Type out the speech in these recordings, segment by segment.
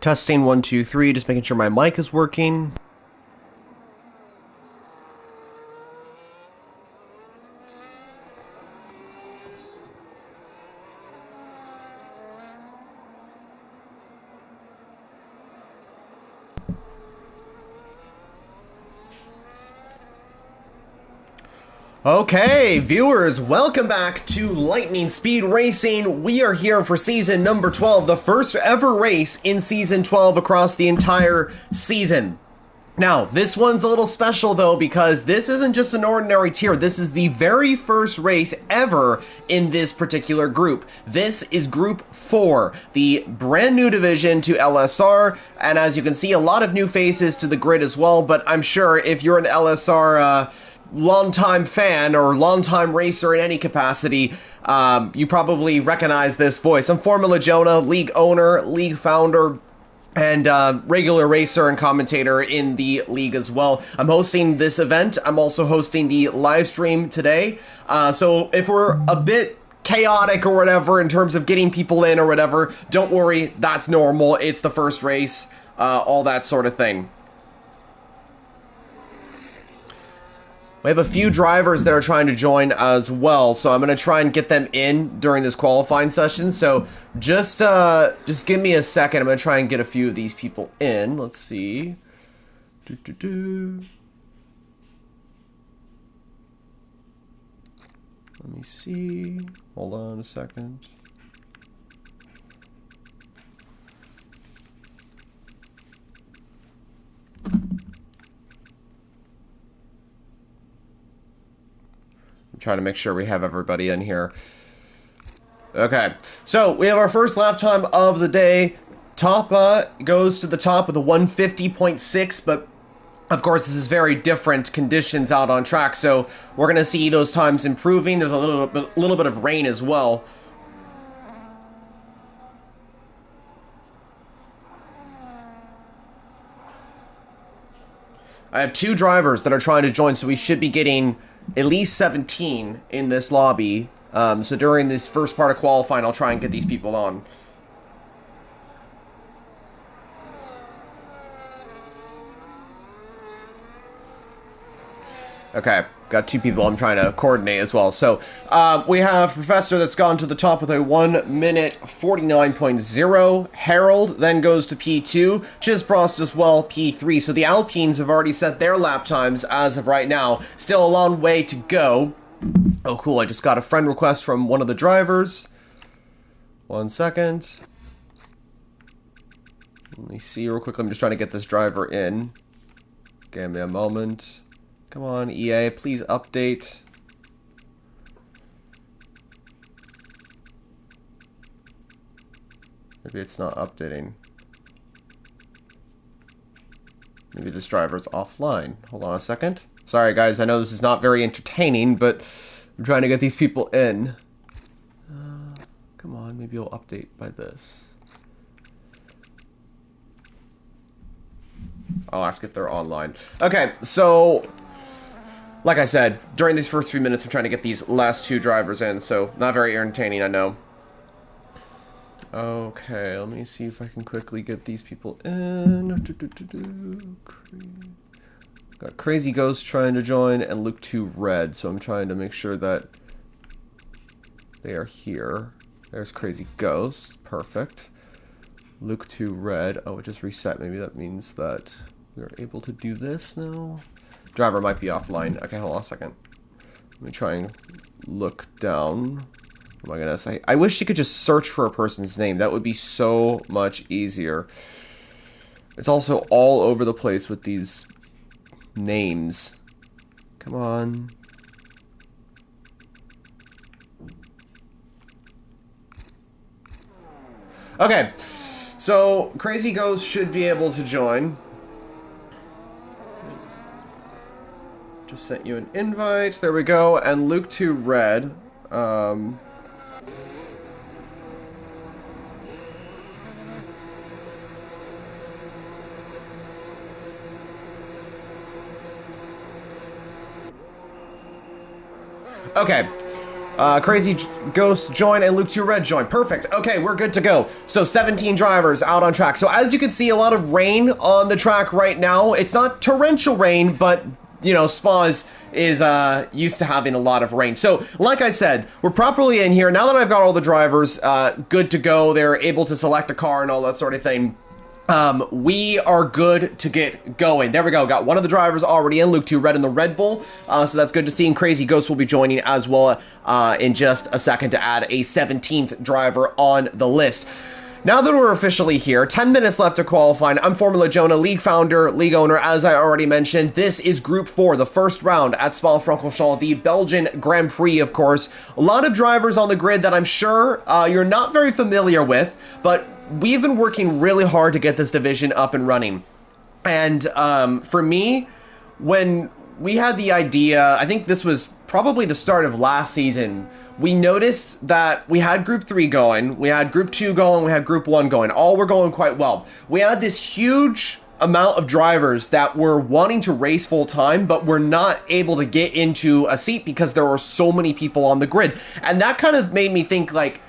Testing 1, 2, 3, just making sure my mic is working. Okay, viewers, welcome back to Lightning Speed Racing. We are here for season number 12, the first ever race in season 12 across the entire season. Now, this one's a little special though because this isn't just an ordinary tier. This is the very first race ever in this particular group. This is Group 4, the brand new division to LSR, and as you can see, a lot of new faces to the grid as well, but I'm sure if you're an LSR longtime fan or longtime racer in any capacity, you probably recognize this voice. I'm Formula Jonah, league owner, league founder, and regular racer and commentator in the league as well. I'm hosting this event. I'm also hosting the live stream today. So if we're a bit chaotic or whatever in terms of getting people in or whatever, don't worry, that's normal. It's the first race, all that sort of thing. We have a few drivers that are trying to join as well, so I'm going to try and get them in during this qualifying session. So just give me a second. I'm going to try and get a few of these people in. Let's see. Let me see. Hold on a second. Trying to make sure we have everybody in here. Okay, so we have our first lap time of the day. Top goes to the top with a 150.6, but of course this is very different conditions out on track, so we're going to see those times improving. There's a little bit of rain as well. I have two drivers that are trying to join, so we should be getting at least 17 in this lobby. So during this first part of qualifying, I'll try and get these people on. Okay, got two people I'm trying to coordinate as well. So we have Professor that's gone to the top with a 1:49.0. Harold then goes to P2. Chisprost as well, P3. So the Alpines have already set their lap times as of right now. Still a long way to go. Oh, cool. I just got a friend request from one of the drivers. 1 second. Let me see real quick. I'm just trying to get this driver in. Give me a moment. Come on, EA, please update. Maybe it's not updating. Maybe this driver's offline. Hold on a second. Sorry, guys, I know this is not very entertaining, but I'm trying to get these people in. Come on, maybe you'll update by this. I'll ask if they're online. Okay, so like I said, during these first 3 minutes, I'm trying to get these last two drivers in, so not very entertaining, I know. Okay, let me see if I can quickly get these people in. Got Crazy Ghost trying to join, and Luke 2 Red, so I'm trying to make sure that they are here. There's Crazy Ghost, perfect. Luke 2 Red, oh, it just reset, maybe that means that we're able to do this now? Driver might be offline. Okay, hold on a second. Let me try and look down. Oh my goodness. I wish you could just search for a person's name. That would be so much easier. It's also all over the place with these names. Come on. Okay. So, Crazy Ghost should be able to join. Just sent you an invite. There we go. And Luke 2 Red. Okay. Crazy Ghost join and Luke 2 Red join. Perfect. Okay, we're good to go. So 17 drivers out on track. So as you can see, a lot of rain on the track right now. It's not torrential rain, but you know, Spa is used to having a lot of rain. So, like I said, we're properly in here. Now that I've got all the drivers good to go, they're able to select a car and all that sort of thing. We are good to get going. There we go. Got one of the drivers already in, Luke 2 Red in the Red Bull. So that's good to see. And Crazy Ghost will be joining as well in just a second to add a 17th driver on the list. Now that we're officially here, 10 minutes left to qualify. I'm Formula Jonah, league founder, league owner, as I already mentioned. This is Group 4, the first round at Spa-Francorchamps, the Belgian Grand Prix, of course. A lot of drivers on the grid that I'm sure you're not very familiar with, but we've been working really hard to get this division up and running. And for me, when we had the idea, I think this was probably the start of last season, we noticed that we had Group 3 going, we had Group 2 going, we had Group 1 going. All were going quite well. We had this huge amount of drivers that were wanting to race full time, but were not able to get into a seat because there were so many people on the grid. And that kind of made me think, like,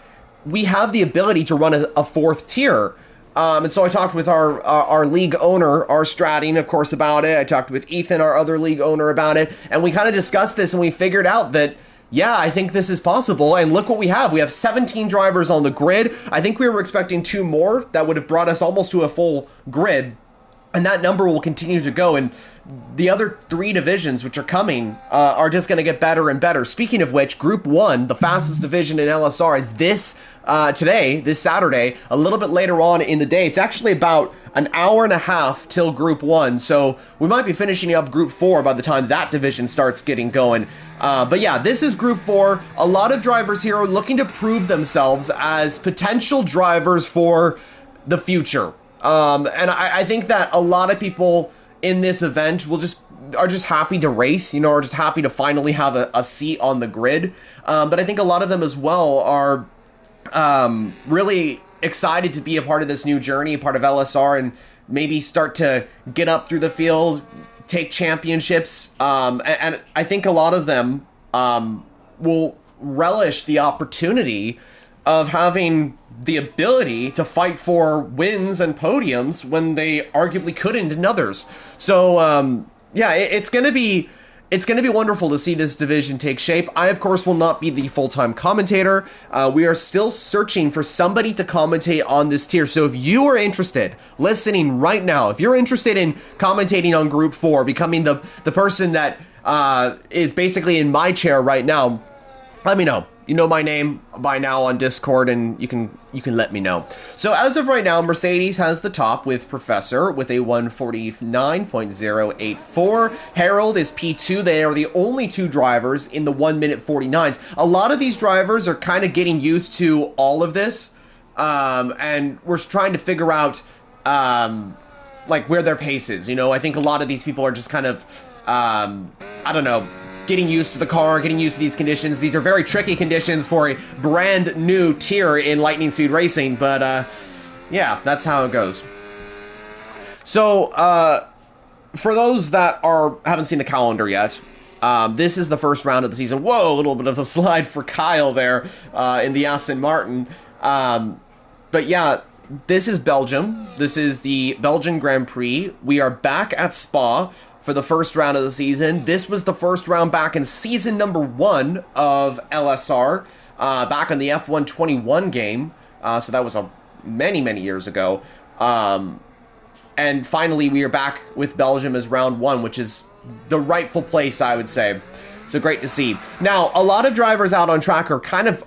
we have the ability to run a fourth tier. And so I talked with our league owner, our Stratting, of course, about it. I talked with Ethan, our other league owner, about it. And we kind of discussed this, and we figured out that, yeah, I think this is possible. And look what we have. We have 17 drivers on the grid. I think we were expecting 2 more. That would have brought us almost to a full grid. And that number will continue to go. And the other 3 divisions which are coming are just going to get better and better. Speaking of which, Group 1, the fastest division in LSR, is this Saturday, a little bit later on in the day. It's actually about an hour and a half till Group 1. So we might be finishing up Group 4 by the time that division starts getting going. But yeah, this is Group 4. A lot of drivers here are looking to prove themselves as potential drivers for the future. And I think that a lot of people in this event are just happy to race, you know, are just happy to finally have a seat on the grid. But I think a lot of them as well are really excited to be a part of this new journey, a part of LSR, and maybe start to get up through the field, take championships. And I think a lot of them will relish the opportunity of having the ability to fight for wins and podiums when they arguably couldn't in others. So, yeah, it's going to be wonderful to see this division take shape. I, of course, will not be the full-time commentator. We are still searching for somebody to commentate on this tier. So if you are interested, listening right now, if you're interested in commentating on Group 4, becoming the person that is basically in my chair right now, let me know. You know my name by now on Discord, and you can let me know. So as of right now, Mercedes has the top with Professor with a 149.084. Harold is P2. They are the only 2 drivers in the 1 minute 49s. A lot of these drivers are kind of getting used to all of this, and we're trying to figure out like where their pace is. You know, I think a lot of these people are just kind of I don't know, getting used to the car, getting used to these conditions. These are very tricky conditions for a brand new tier in Lightning Speed Racing, but yeah, that's how it goes. So for those that haven't seen the calendar yet, this is the first round of the season. Whoa, a little bit of a slide for Kyle there in the Aston Martin. But yeah, this is Belgium. This is the Belgian Grand Prix. We are back at Spa for the first round of the season. This was the first round back in season number 1 of LSR, back in the F121 game. So that was many years ago. And finally, we are back with Belgium as round 1, which is the rightful place, I would say. So great to see. Now, a lot of drivers out on track are kind of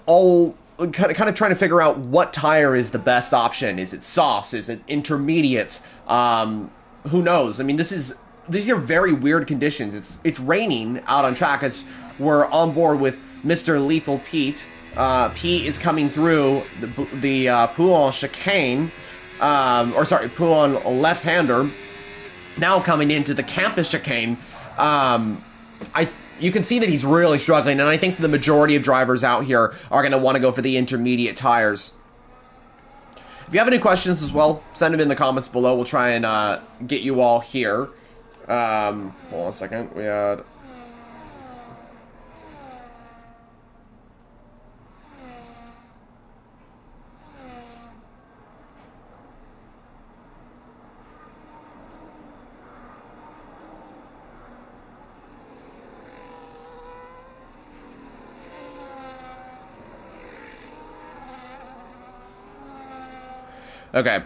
trying to figure out what tire is the best option. Is it softs? Is it intermediates? Who knows? I mean, these are very weird conditions. It's raining out on track as we're on board with Mr. Lethal Pete. Pete is coming through the Poulan chicane, Poulan left-hander, now coming into the campus chicane. You can see that he's really struggling, and I think the majority of drivers out here are going to want to go for the intermediate tires. If you have any questions as well, send them in the comments below. We'll try and get you all here. Hold on a second. We had Okay.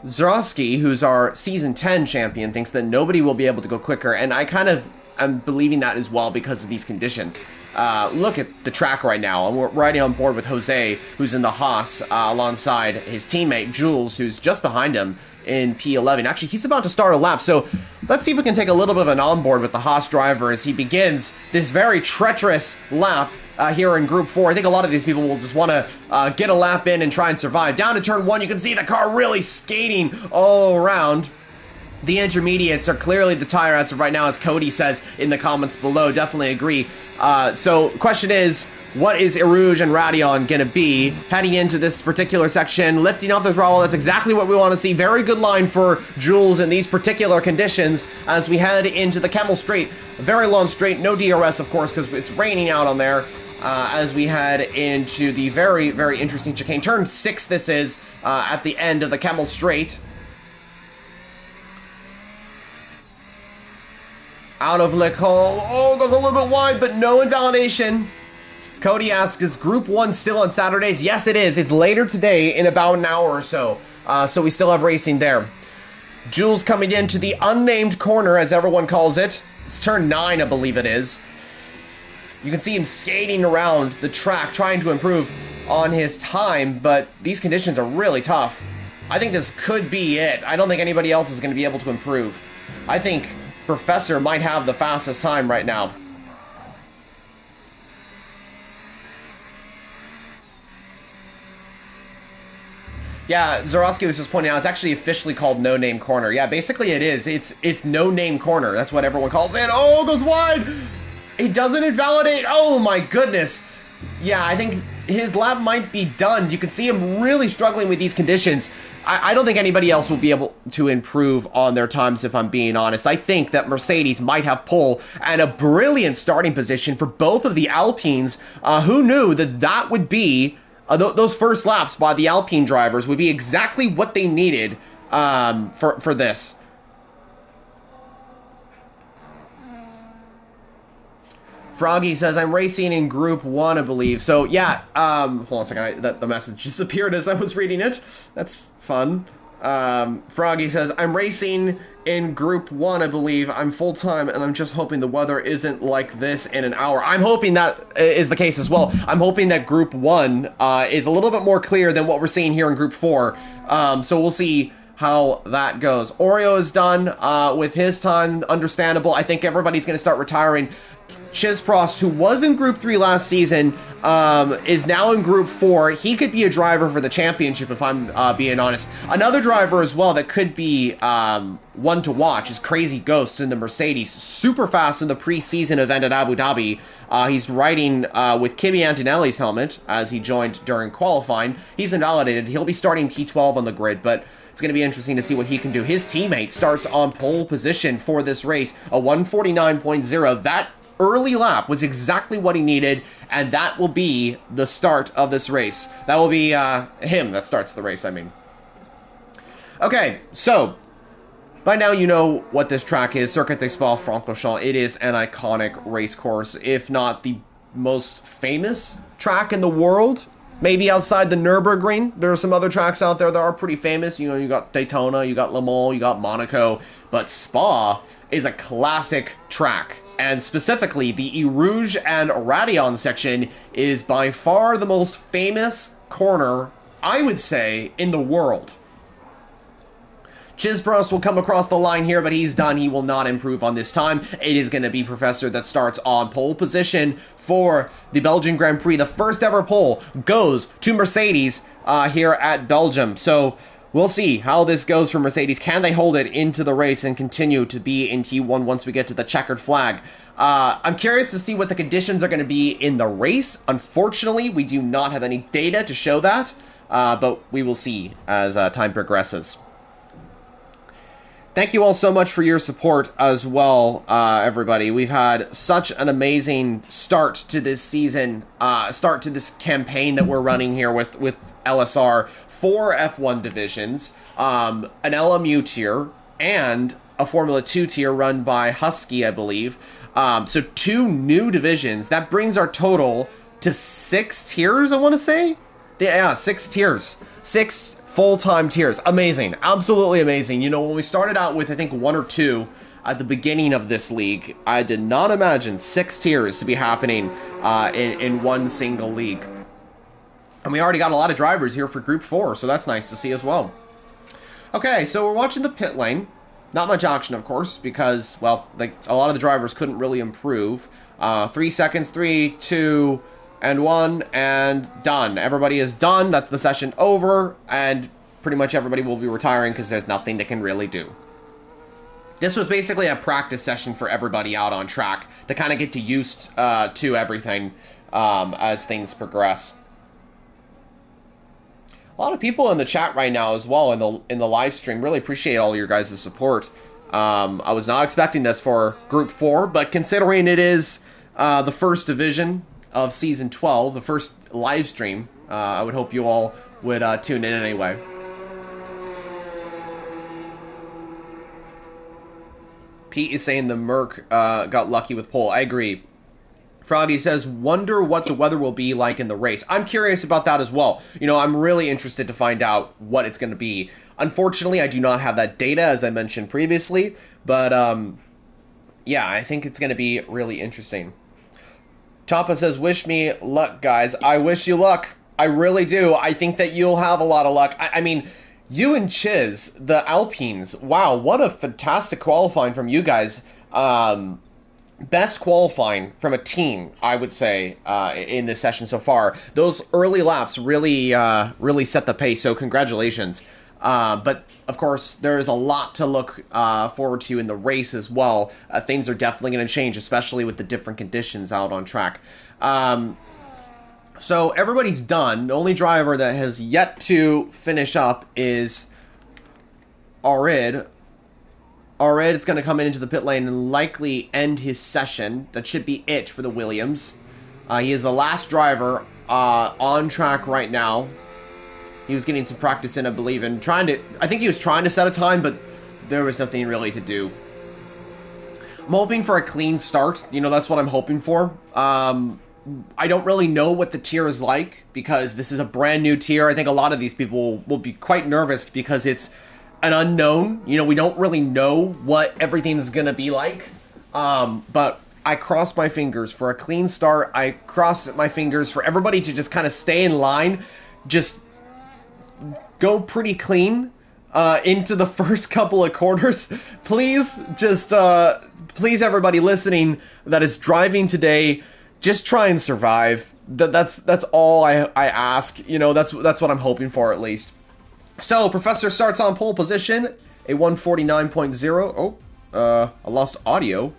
Zarowski, who's our Season 10 champion, thinks that nobody will be able to go quicker, and I kind of am believing that as well because of these conditions. Look at the track right now. I'm riding on board with Jose, who's in the Haas, alongside his teammate, Jules, who's just behind him in P11. Actually, he's about to start a lap, so let's see if we can take a little bit of an onboard with the Haas driver as he begins this very treacherous lap here in Group 4. I think a lot of these people will just want to get a lap in and try and survive. Down to turn 1, you can see the car really skating all around. The intermediates are clearly the tire as of right now, as Cody says in the comments below. Definitely agree. So question is, what is Erouge and Radion going to be heading into this particular section? Lifting off the throttle, that's exactly what we want to see. Very good line for Jules in these particular conditions as we head into the Camel Straight. A very long straight, no DRS, of course, because it's raining out on there. As we head into the very, very interesting chicane. Turn 6 this is at the end of the Camel Straight. Out of Le Col. Oh, goes a little bit wide, but no invalidation. Cody asks, is Group 1 still on Saturdays? Yes, it is. It's later today in about an hour or so. So we still have racing there. Jules coming into the unnamed corner, as everyone calls it. It's turn 9, I believe it is. You can see him skating around the track, trying to improve on his time, but these conditions are really tough. I think this could be it. I don't think anybody else is going to be able to improve. I think Professor might have the fastest time right now. Yeah, Zarowski was just pointing out, it's actually officially called No Name Corner. Yeah, basically it is. It's No Name Corner. That's what everyone calls it. Oh, goes wide! It doesn't invalidate. Oh my goodness. Yeah, I think his lap might be done. You can see him really struggling with these conditions. I don't think anybody else will be able to improve on their times, if I'm being honest. I think that Mercedes might have pole and a brilliant starting position for both of the Alpines. Who knew that that would be, those first laps by the Alpine drivers would be exactly what they needed for this. Froggy says, I'm racing in Group 1, I believe. So, yeah, hold on a second. The message disappeared as I was reading it. That's fun. Froggy says, I'm racing in Group 1, I believe. I'm full-time, and I'm just hoping the weather isn't like this in an hour. I'm hoping that is the case as well. I'm hoping that Group 1 is a little bit more clear than what we're seeing here in Group 4. So we'll see how that goes. Oreo is done with his time. Understandable. I think everybody's going to start retiring. Chizprost, who was in Group 3 last season, is now in Group 4. He could be a driver for the championship, if I'm being honest. Another driver as well that could be one to watch is Crazy Ghosts in the Mercedes. Super fast in the preseason event at Abu Dhabi. He's riding with Kimi Antonelli's helmet as he joined during qualifying. He's invalidated. He'll be starting P12 on the grid, but it's going to be interesting to see what he can do. His teammate starts on pole position for this race, a 149.0. That early lap was exactly what he needed, and that will be the start of this race. That will be him that starts the race, I mean. Okay, so by now you know what this track is, Circuit des Spa-Francorchamps. It is an iconic race course, if not the most famous track in the world. Maybe outside the Nürburgring. There are some other tracks out there that are pretty famous. You know, you got Daytona, you got Le Mans, you got Monaco, but Spa is a classic track. And specifically, the Erouge and Radion section is by far the most famous corner, I would say, in the world. Chizprost will come across the line here, but he's done. He will not improve on this time. It is going to be Professor that starts on pole position for the Belgian Grand Prix. The first ever pole goes to Mercedes here at Belgium. So we'll see how this goes for Mercedes. Can they hold it into the race and continue to be in Q1 once we get to the checkered flag? I'm curious to see what the conditions are going to be in the race. Unfortunately, we do not have any data to show that, but we will see as time progresses. Thank you all so much for your support as well, everybody. We've had such an amazing start to this season, start to this campaign that we're running here with LSR. 4 F1 divisions, an LMU tier, and a Formula 2 tier run by Husky, I believe. So 2 new divisions. That brings our total to 6 tiers, I want to say? Yeah, 6 tiers. 6 full-time tiers. Amazing. Absolutely amazing. You know, when we started out with, I think, 1 or 2 at the beginning of this league, I did not imagine 6 tiers to be happening in one single league. And we already got a lot of drivers here for Group 4, so that's nice to see as well. Okay, so we're watching the pit lane. Not much action, of course, because, well, like a lot of the drivers couldn't really improve. 3 seconds, 3, 2, and 1, and done. Everybody is done. That's the session over, and pretty much everybody will be retiring because there's nothing they can really do. This was basically a practice session for everybody out on track to kind of get used to everything as things progress. A lot of people in the chat right now as well in the live stream. Really appreciate all your guys' support. I was not expecting this for Group 4, but considering it is the first division of Season 12, the first live stream, I would hope you all would tune in anyway. Pete is saying the Merc got lucky with pole. I agree. Froggy says, wonder what the weather will be like in the race. I'm curious about that as well. You know, I'm really interested to find out what it's going to be. Unfortunately, I do not have that data, as I mentioned previously. But, yeah, I think it's going to be really interesting. Tapa says, wish me luck, guys. I wish you luck. I really do. I think that you'll have a lot of luck. I mean, you and Chiz, the Alpines, wow, what a fantastic qualifying from you guys. Best qualifying from a team, I would say, in this session so far. Those early laps really really set the pace, so congratulations. But, of course, there is a lot to look forward to in the race as well. Things are definitely going to change, especially with the different conditions out on track. So everybody's done. The only driver that has yet to finish up is Arid. Arid is going to come into the pit lane and likely end his session. That should be it for the Williams. He is the last driver on track right now. He was getting some practice in, I believe, and I think he was trying to set a time, but there was nothing really to do. I'm hoping for a clean start. You know, that's what I'm hoping for. I don't really know what the tier is like because this is a brand new tier. I think a lot of these people will be quite nervous because it's an unknown. You know, we don't really know what everything's going to be like. But I cross my fingers for a clean start. I cross my fingers for everybody to just kind of stay in line. Just go pretty clean into the first couple of quarters. Please, please everybody listening that is driving today, just try and survive. That's all I ask. You know, that's what I'm hoping for at least. So, Professor starts on pole position, a 149.0. Oh, I lost audio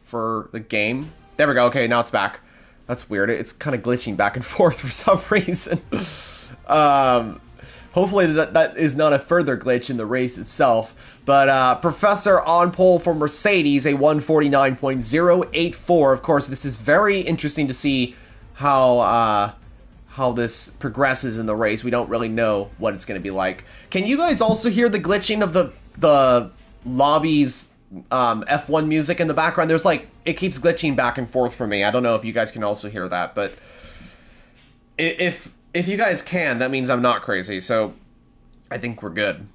for the game. There we go. Okay, now it's back. That's weird. It's kind of glitching back and forth for some reason. Hopefully that is not a further glitch in the race itself. But Professor on pole for Mercedes, a 149.084. Of course, this is very interesting to see how this progresses in the race. We don't really know what it's going to be like. Can you guys also hear the glitching of the lobby's F1 music in the background? There's it keeps glitching back and forth for me. I don't know if you guys can also hear that, but if you guys can, that means I'm not crazy, so I think we're good.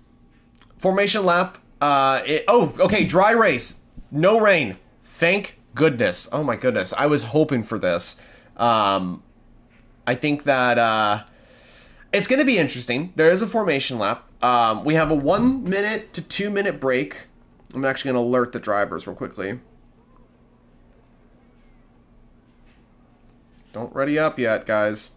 Formation lap. Okay, dry race. No rain. Thank goodness. Oh my goodness. I was hoping for this. I think that it's going to be interesting. There is a formation lap. We have a 1 minute to 2 minute break. I'm actually going to alert the drivers real quickly. Don't ready up yet, guys.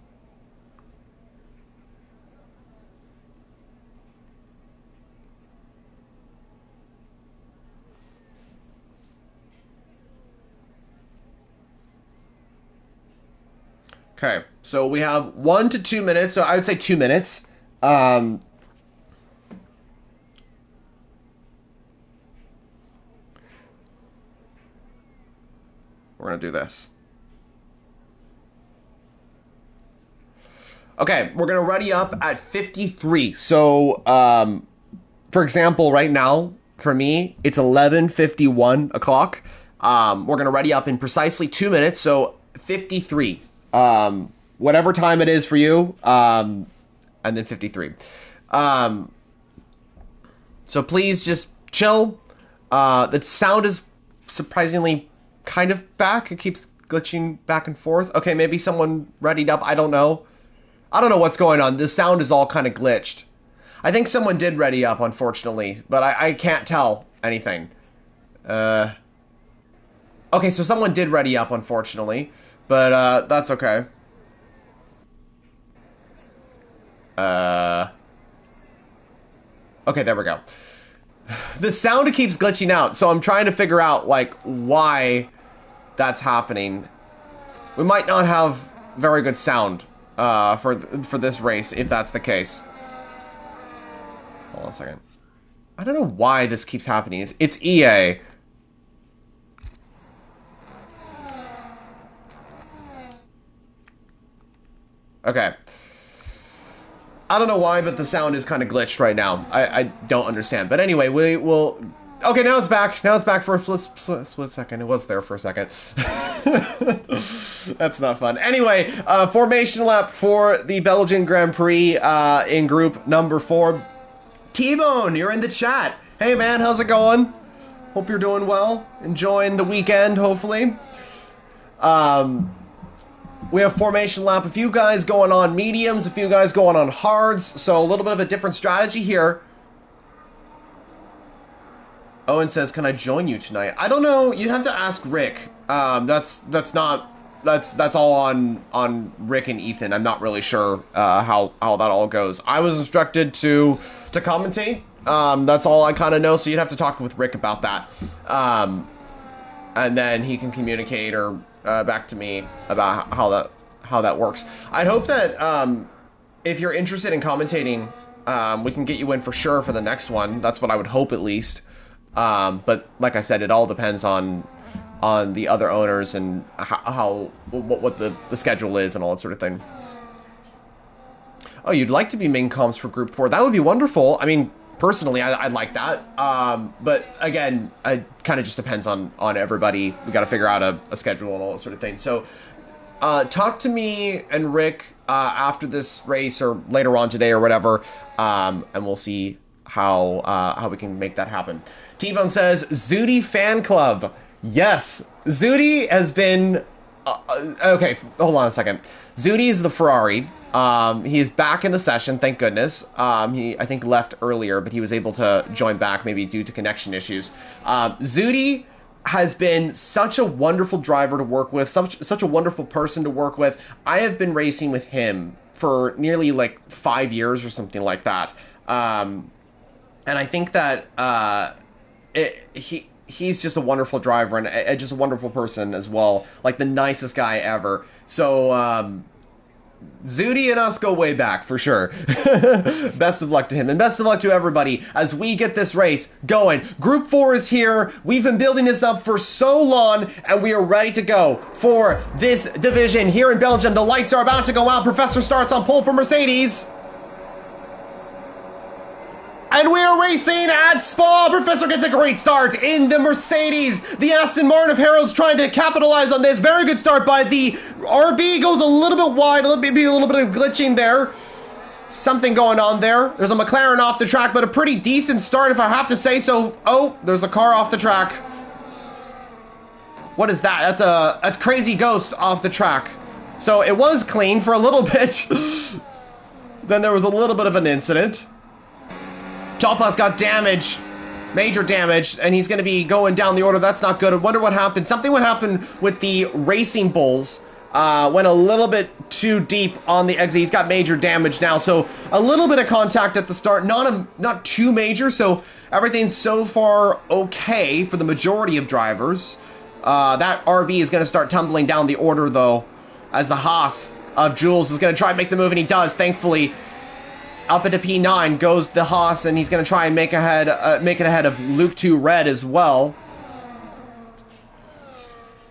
Okay, so we have 1 to 2 minutes, so I would say 2 minutes. We're going to do this. Okay, we're going to ready up at 53. So, for example, right now, for me, it's 11:51 o'clock. We're going to ready up in precisely 2 minutes, so 53. whatever time it is for you, and then 53. So please just chill. The sound is surprisingly kind of back. It keeps glitching back and forth. Okay, maybe someone readied up. I don't know. I don't know what's going on. The sound is all kind of glitched. I think someone did ready up, unfortunately, but I can't tell anything. Okay, so someone did ready up, unfortunately, but that's okay. Okay, there we go. The sound keeps glitching out, so I'm trying to figure out, like, why that's happening. We might not have very good sound for this race, if that's the case. Hold on a second. I don't know why this keeps happening. It's EA. Okay. I don't know why, but the sound is kind of glitched right now. I don't understand. But anyway, we will... Okay, now it's back. Now it's back for a split second. It was there for a second. That's not fun. Anyway, formation lap for the Belgian Grand Prix in group number 4. T-Bone, you're in the chat. Hey, man, how's it going? Hope you're doing well. Enjoying the weekend, hopefully. We have formation lap. A few guys going on mediums, a few guys going on hards, so a little bit of a different strategy here. Owen says, "Can I join you tonight?" I don't know. You have to ask Rick. That's all on Rick and Ethan. I'm not really sure how that all goes. I was instructed to commentate. That's all I kind of know. So you'd have to talk with Rick about that, and then he can communicate or back to me about how that works. I'd hope that if you're interested in commentating, we can get you in for sure for the next one. That's what I would hope, at least. But like I said, it all depends on the other owners and what the schedule is and all that sort of thing. Oh, you'd like to be main comms for Group 4? That would be wonderful. I mean, personally, I'd like that. But again, it kind of just depends on everybody. We got to figure out a schedule and all that sort of thing. So, talk to me and Rick after this race or later on today or whatever, and we'll see how we can make that happen. T-Bone says, Zooty fan club. Yes, Zooty has been... okay, hold on a second. Zooty is the Ferrari. He is back in the session, thank goodness. He, I think, left earlier, but he was able to join back, maybe due to connection issues. Zooty has been such a wonderful driver to work with, such a wonderful person to work with. I have been racing with him for nearly, like, 5 years or something like that. And I think that he's just a wonderful driver and just a wonderful person as well. Like, the nicest guy ever. So, Zooty and us go way back, for sure. Best of luck to him, and best of luck to everybody as we get this race going. Group 4 is here. We've been building this up for so long, and we are ready to go for this division here in Belgium. The lights are about to go out. Professor starts on pole for Mercedes. And we are racing at Spa. Professor gets a great start in the Mercedes. The Aston Martin of Harold's trying to capitalize on this. Very good start by the RB. Goes a little bit wide. Maybe a little bit of glitching there. Something going on there. There's a McLaren off the track, but a pretty decent start if I have to say so. Oh, there's a car off the track. What is that? That's Crazy Ghost off the track. So it was clean for a little bit. Then there was a little bit of an incident. Topaz got damage, major damage, and he's going to be going down the order. That's not good. I wonder what happened. Something would happen with the Racing Bulls. Went a little bit too deep on the exit. He's got major damage now, so a little bit of contact at the start. Not too major, so everything's so far okay for the majority of drivers. That RB is going to start tumbling down the order, though, as the Haas of Jules is going to try and make the move, and he does, thankfully. Up into P9 goes the Haas, and he's going to try and make it ahead of Luke 2 Red as well.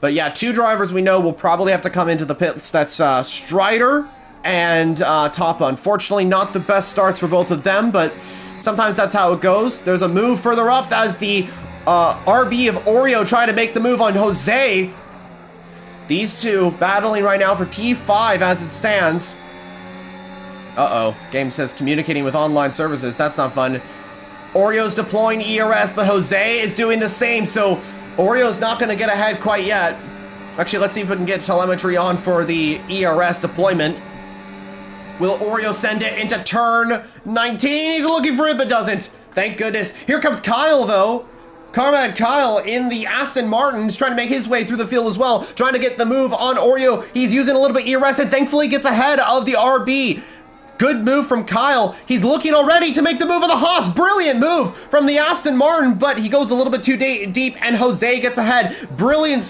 But yeah, two drivers we know will probably have to come into the pits. That's Strider and Toppa. Unfortunately, not the best starts for both of them, but sometimes that's how it goes. There's a move further up as the RB of Oreo trying to make the move on Jose. These two battling right now for P5 as it stands. Uh-oh. Game says communicating with online services. That's not fun. Oreo's deploying ERS, but Jose is doing the same, so Oreo's not going to get ahead quite yet. Actually, let's see if we can get telemetry on for the ERS deployment. Will Oreo send it into turn 19? He's looking for it, but doesn't. Thank goodness. Here comes Kyle, though. Carmad Kyle in the Aston Martin is trying to make his way through the field as well, trying to get the move on Oreo. He's using a little bit ERS and thankfully gets ahead of the RB. Good move from Kyle. He's looking already to make the move of the Haas. Brilliant move from the Aston Martin, but he goes a little bit too deep, and Jose gets ahead. Brilliant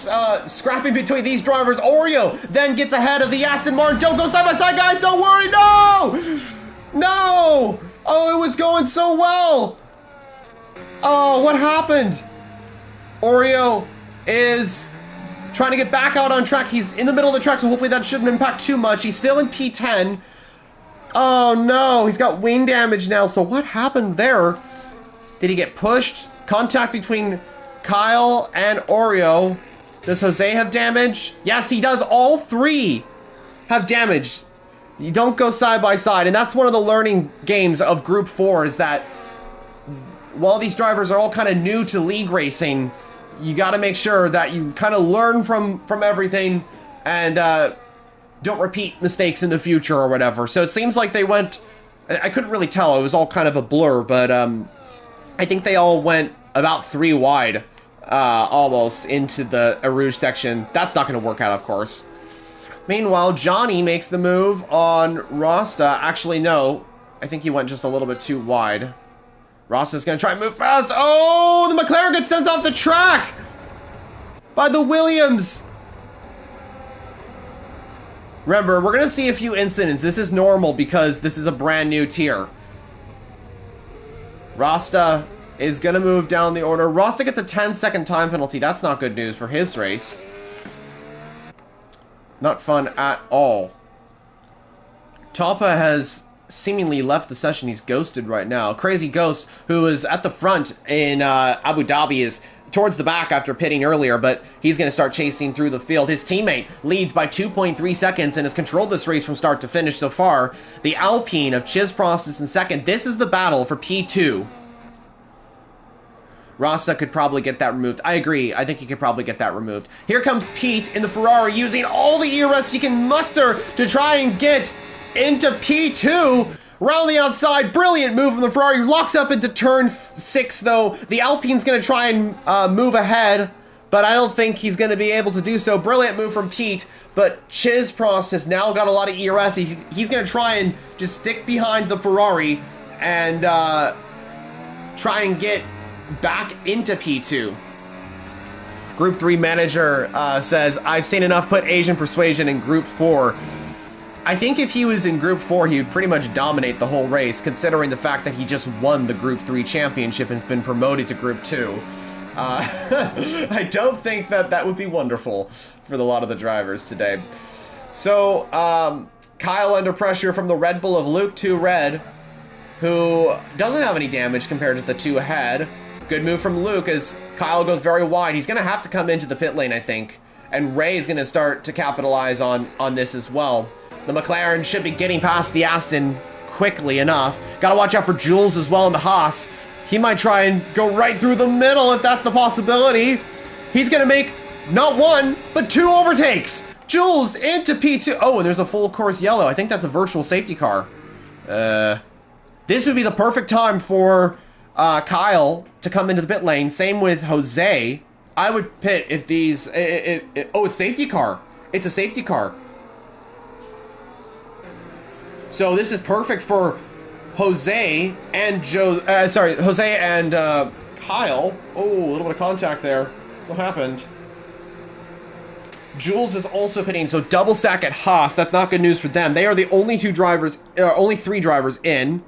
scrapping between these drivers. Oreo then gets ahead of the Aston Martin. Don't go side by side, guys. Don't worry. No! No! Oh, it was going so well. Oh, what happened? Oreo is trying to get back out on track. He's in the middle of the track, so hopefully that shouldn't impact too much. He's still in P10. Oh no, he's got wing damage now. So what happened there? Did he get pushed? Contact between Kyle and Oreo. Does Jose have damage? Yes, he does. All three have damage. You don't go side by side. And that's one of the learning games of Group 4 is that while these drivers are all kind of new to league racing, you got to make sure that you kind of learn from everything and don't repeat mistakes in the future or whatever. So it seems like they went, I couldn't really tell, it was all kind of a blur, but I think they all went about 3 wide almost into the Erouge section. That's not going to work out, of course. Meanwhile, Johnny makes the move on Rasta. Actually, no, I think he went just a little bit too wide. Rasta's going to try and move fast. Oh, the McLaren gets sent off the track by the Williams. Remember, we're going to see a few incidents. This is normal because this is a brand new tier. Rasta is going to move down the order. Rasta gets a 10-second time penalty. That's not good news for his race. Not fun at all. Talpa has seemingly left the session. He's ghosted right now. Crazy Ghost, who is at the front in Abu Dhabi, is towards the back after pitting earlier, but he's going to start chasing through the field. His teammate leads by 2.3 seconds and has controlled this race from start to finish so far. The Alpine of Chiz Prost is in second. This is the battle for P2. Rasta could probably get that removed. I agree. I think he could probably get that removed. Here comes Pete in the Ferrari using all the ERS he can muster to try and get into P2. Round the outside, brilliant move from the Ferrari. Locks up into turn 6, though. The Alpine's going to try and move ahead, but I don't think he's going to be able to do so. Brilliant move from Pete, but Chiz Prost has now got a lot of ERS. He's going to try and just stick behind the Ferrari and try and get back into P2. Group 3 manager says, I've seen enough put Asian Persuasion in Group 4. I think if he was in Group 4, he would pretty much dominate the whole race, considering the fact that he just won the Group 3 championship and has been promoted to Group 2. I don't think that would be wonderful for a lot of the drivers today. So, Kyle under pressure from the Red Bull of Luke 2 Red, who doesn't have any damage compared to the 2 ahead. Good move from Luke as Kyle goes very wide. He's going to have to come into the pit lane, I think. And Ray is going to start to capitalize on this as well. The McLaren should be getting past the Aston quickly enough. Gotta watch out for Jules as well in the Haas. He might try and go right through the middle if that's the possibility. He's gonna make not 1, but 2 overtakes. Jules into P2. Oh, and there's a full course yellow. I think that's a virtual safety car. This would be the perfect time for Kyle to come into the pit lane. Same with Jose. I would pit if these... oh, it's safety car. It's a safety car. So this is perfect for Jose and Jose and Kyle. Oh, a little bit of contact there. What happened? Jules is also pitting, so double stack at Haas. That's not good news for them. They are the only 3 drivers in.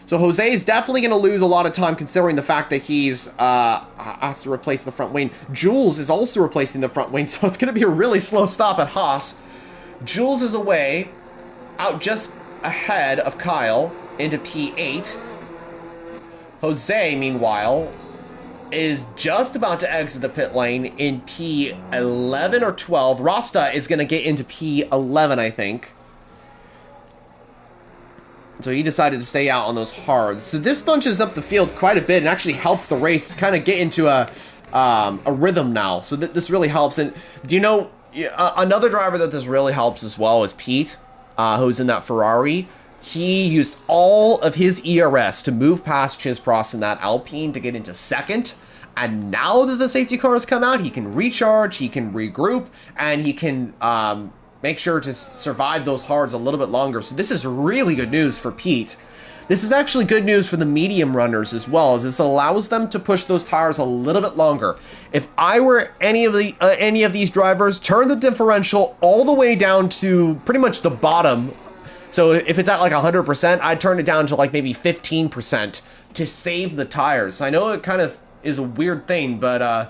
So Jose is definitely going to lose a lot of time considering the fact that he's has to replace the front wing. Jules is also replacing the front wing, so it's going to be a really slow stop at Haas. Jules is away, out just ahead of Kyle into P8. Jose, meanwhile, is just about to exit the pit lane in P11 or 12. Rasta is going to get into P11, I think. So he decided to stay out on those hards. So this bunches up the field quite a bit and actually helps the race kind of get into a rhythm now. So this really helps. And do you know, another driver that this really helps as well is Pete, who's in that Ferrari. He used all of his ERS to move past Chispros in that Alpine to get into second. And now that the safety car has come out, he can recharge, he can regroup, and he can make sure to survive those hards a little bit longer. So this is really good news for Pete. This is actually good news for the medium runners as well, as this allows them to push those tires a little bit longer. If I were any of these drivers, turn the differential all the way down to pretty much the bottom. So if it's at like 100%, I'd turn it down to like maybe 15% to save the tires. I know it kind of is a weird thing, but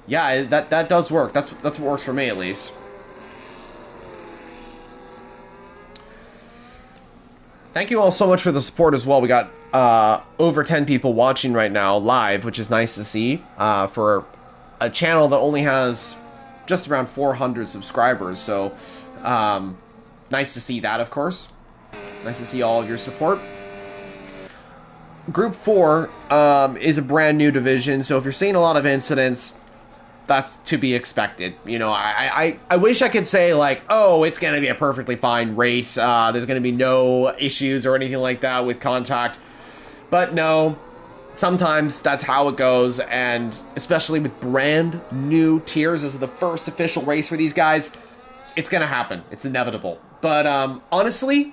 yeah, that does work. That's what works for me at least. Thank you all so much for the support as well. We got over 10 people watching right now live, which is nice to see for a channel that only has just around 400 subscribers. So nice to see that, of course. Nice to see all of your support. Group 4 is a brand new division, so if you're seeing a lot of incidents, that's to be expected. You know, I wish I could say, like, oh, it's going to be a perfectly fine race. There's going to be no issues or anything like that with contact. But no, sometimes that's how it goes, and especially with brand new tiers, this is the first official race for these guys, it's going to happen. It's inevitable. But honestly,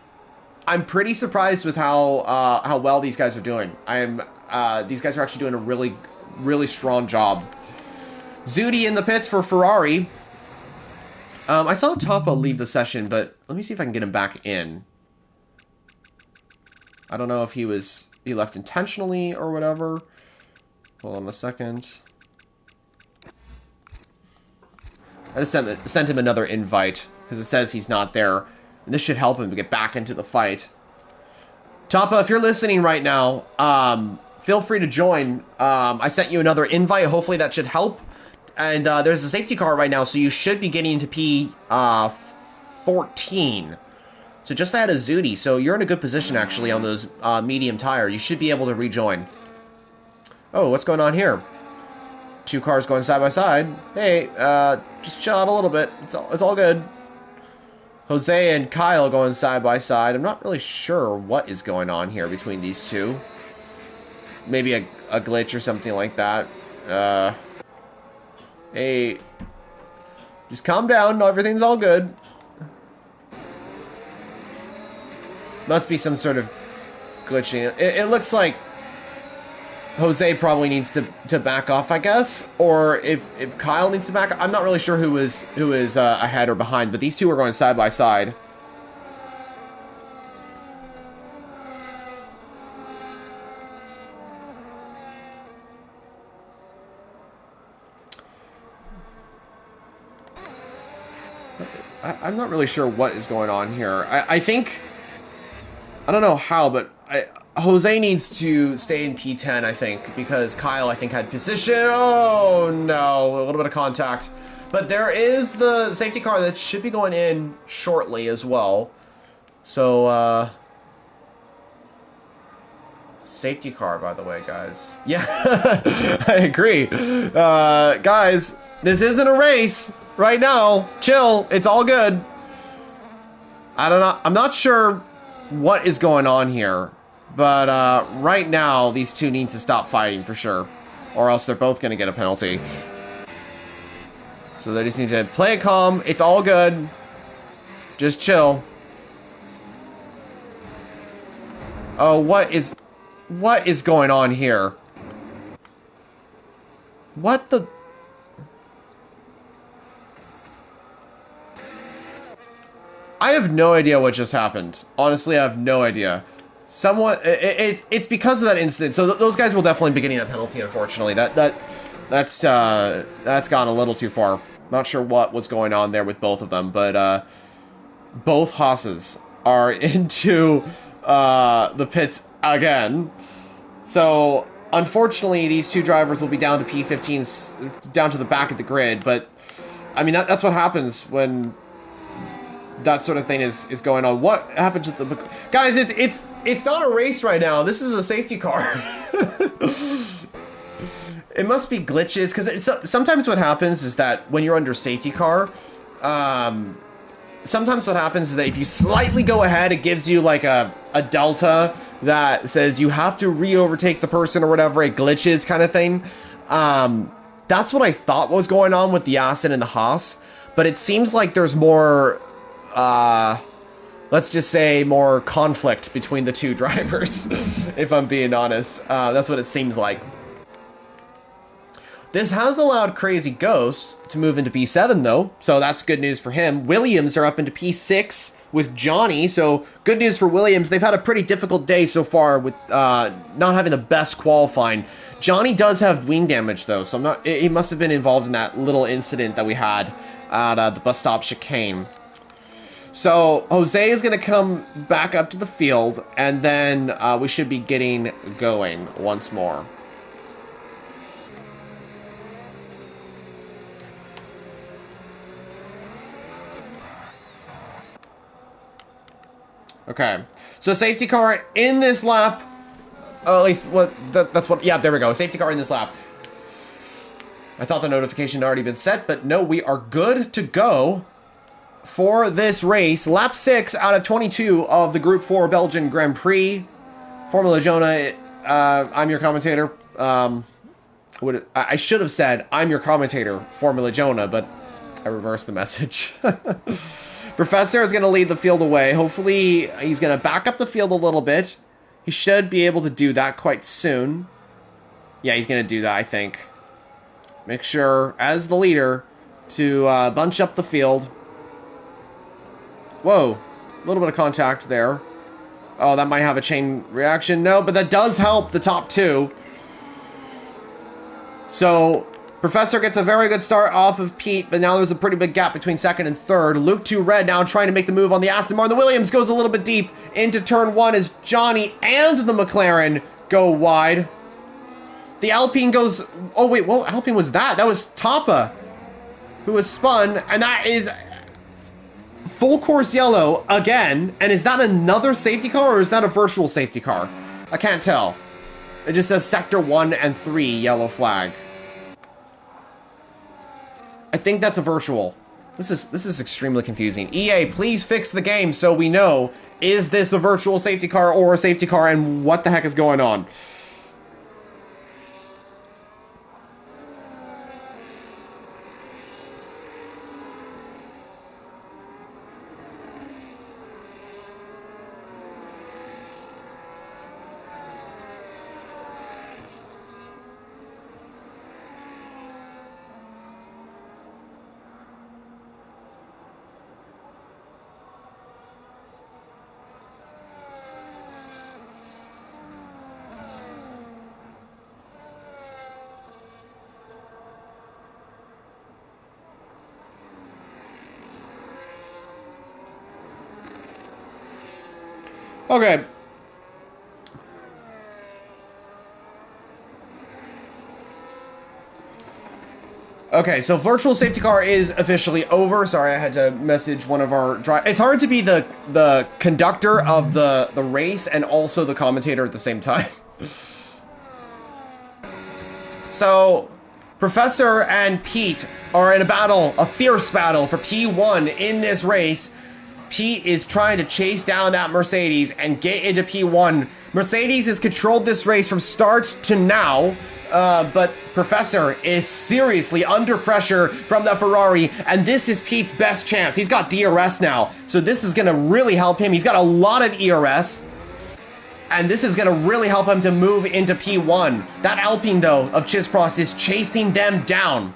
I'm pretty surprised with how well these guys are doing. These guys are actually doing a really, really strong job. Zudi in the pits for Ferrari. I saw Toppa leave the session, but let me see if I can get him back in. I don't know if he left intentionally or whatever. Hold on a second. I just sent him another invite because it says he's not there. And this should help him to get back into the fight. Toppa, if you're listening right now, feel free to join. I sent you another invite. Hopefully that should help. And there's a safety car right now, so you should be getting into P14. So just ahead of Zudi. So you're in a good position, actually, on those medium tire. You should be able to rejoin. Oh, what's going on here? Two cars going side by side. Hey, just chill out a little bit. It's all good. Jose and Kyle going side by side. I'm not really sure what is going on here between these two. Maybe a glitch or something like that. Hey, just calm down. No, everything's all good. Must be some sort of glitching. It looks like Jose probably needs to back off, I guess, or if Kyle needs to back off. I'm not really sure who is ahead or behind, but these two are going side by side. I'm not really sure what is going on here. I think, I don't know how, but Jose needs to stay in P10, I think, because Kyle, I think, had position. Oh, no, a little bit of contact. But there is the safety car that should be going in shortly as well. So, safety car, by the way, guys. Yeah, I agree. Guys, this isn't a race right now. Chill. It's all good. I don't know. I'm not sure what is going on here. But right now, these two need to stop fighting for sure. Or else they're both going to get a penalty. So they just need to play it calm. It's all good. Just chill. Oh, what is going on here? What the... I have no idea what just happened. Honestly, I have no idea. It's because of that incident. So those guys will definitely be getting a penalty, unfortunately. That's gone a little too far. Not sure what was going on there with both of them, but both Haas's are into the pits again. So Unfortunately, these two drivers will be down to P15s, down to the back of the grid, but I mean, that's what happens when that sort of thing is going on. What happened to the... Guys, it's not a race right now. This is a safety car. It must be glitches, because sometimes what happens is that when you're under safety car, sometimes what happens is that if you slightly go ahead, it gives you like a delta that says you have to re-overtake the person or whatever. It glitches kind of thing. That's what I thought was going on with the Aston and the Haas, but it seems like there's more, let's just say more conflict between the two drivers, if I'm being honest. That's what it seems like. This has allowed Crazy Ghost to move into P7, though, so that's good news for him. Williams are up into P6 with Johnny, so good news for Williams. They've had a pretty difficult day so far with not having the best qualifying. Johnny does have wing damage, though, so he must have been involved in that little incident that we had at the bus stop chicane. So Jose is going to come back up to the field, and then we should be getting going once more. Okay, so safety car in this lap, at least that's what, yeah, there we go, safety car in this lap. I thought the notification had already been set, but no, we are good to go for this race. Lap 6 out of 22 of the Group 4 Belgian Grand Prix. Formula Jonah, I'm your commentator. I should have said, I'm your commentator, Formula Jonah, but I reversed the message. Professor is going to lead the field away. Hopefully, he's going to back up the field a little bit. He should be able to do that quite soon. Yeah, he's going to do that, I think. Make sure, as the leader, to bunch up the field. Whoa, a little bit of contact there. Oh, that might have a chain reaction. No, but that does help the top two. So... Professor gets a very good start off of Pete, but now there's a pretty big gap between second and third. Luke 2 Red now trying to make the move on the Aston Martin. The Williams goes a little bit deep into turn 1 as Johnny and the McLaren go wide. The Alpine goes... Oh, wait, what Alpine was that? That was Tapa, who was spun, and that is full course yellow again. And is that another safety car, or is that a virtual safety car? I can't tell. It just says Sector 1 and 3 yellow flag. I think that's a virtual. This is extremely confusing. EA, please fix the game so we know, is this a virtual safety car or a safety car, and what the heck is going on? Okay. Okay, so virtual safety car is officially over. Sorry, I had to message one of our drivers. It's hard to be the conductor of the race and also the commentator at the same time. So, Professor and Pete are in a battle, a fierce battle for P1 in this race. Pete is trying to chase down that Mercedes and get into P1. Mercedes has controlled this race from start to now, but Professor is seriously under pressure from the Ferrari, and this is Pete's best chance. He's got DRS now, so this is going to really help him. He's got a lot of ERS, and this is going to really help him to move into P1. That Alpine, though, of Chisprost is chasing them down.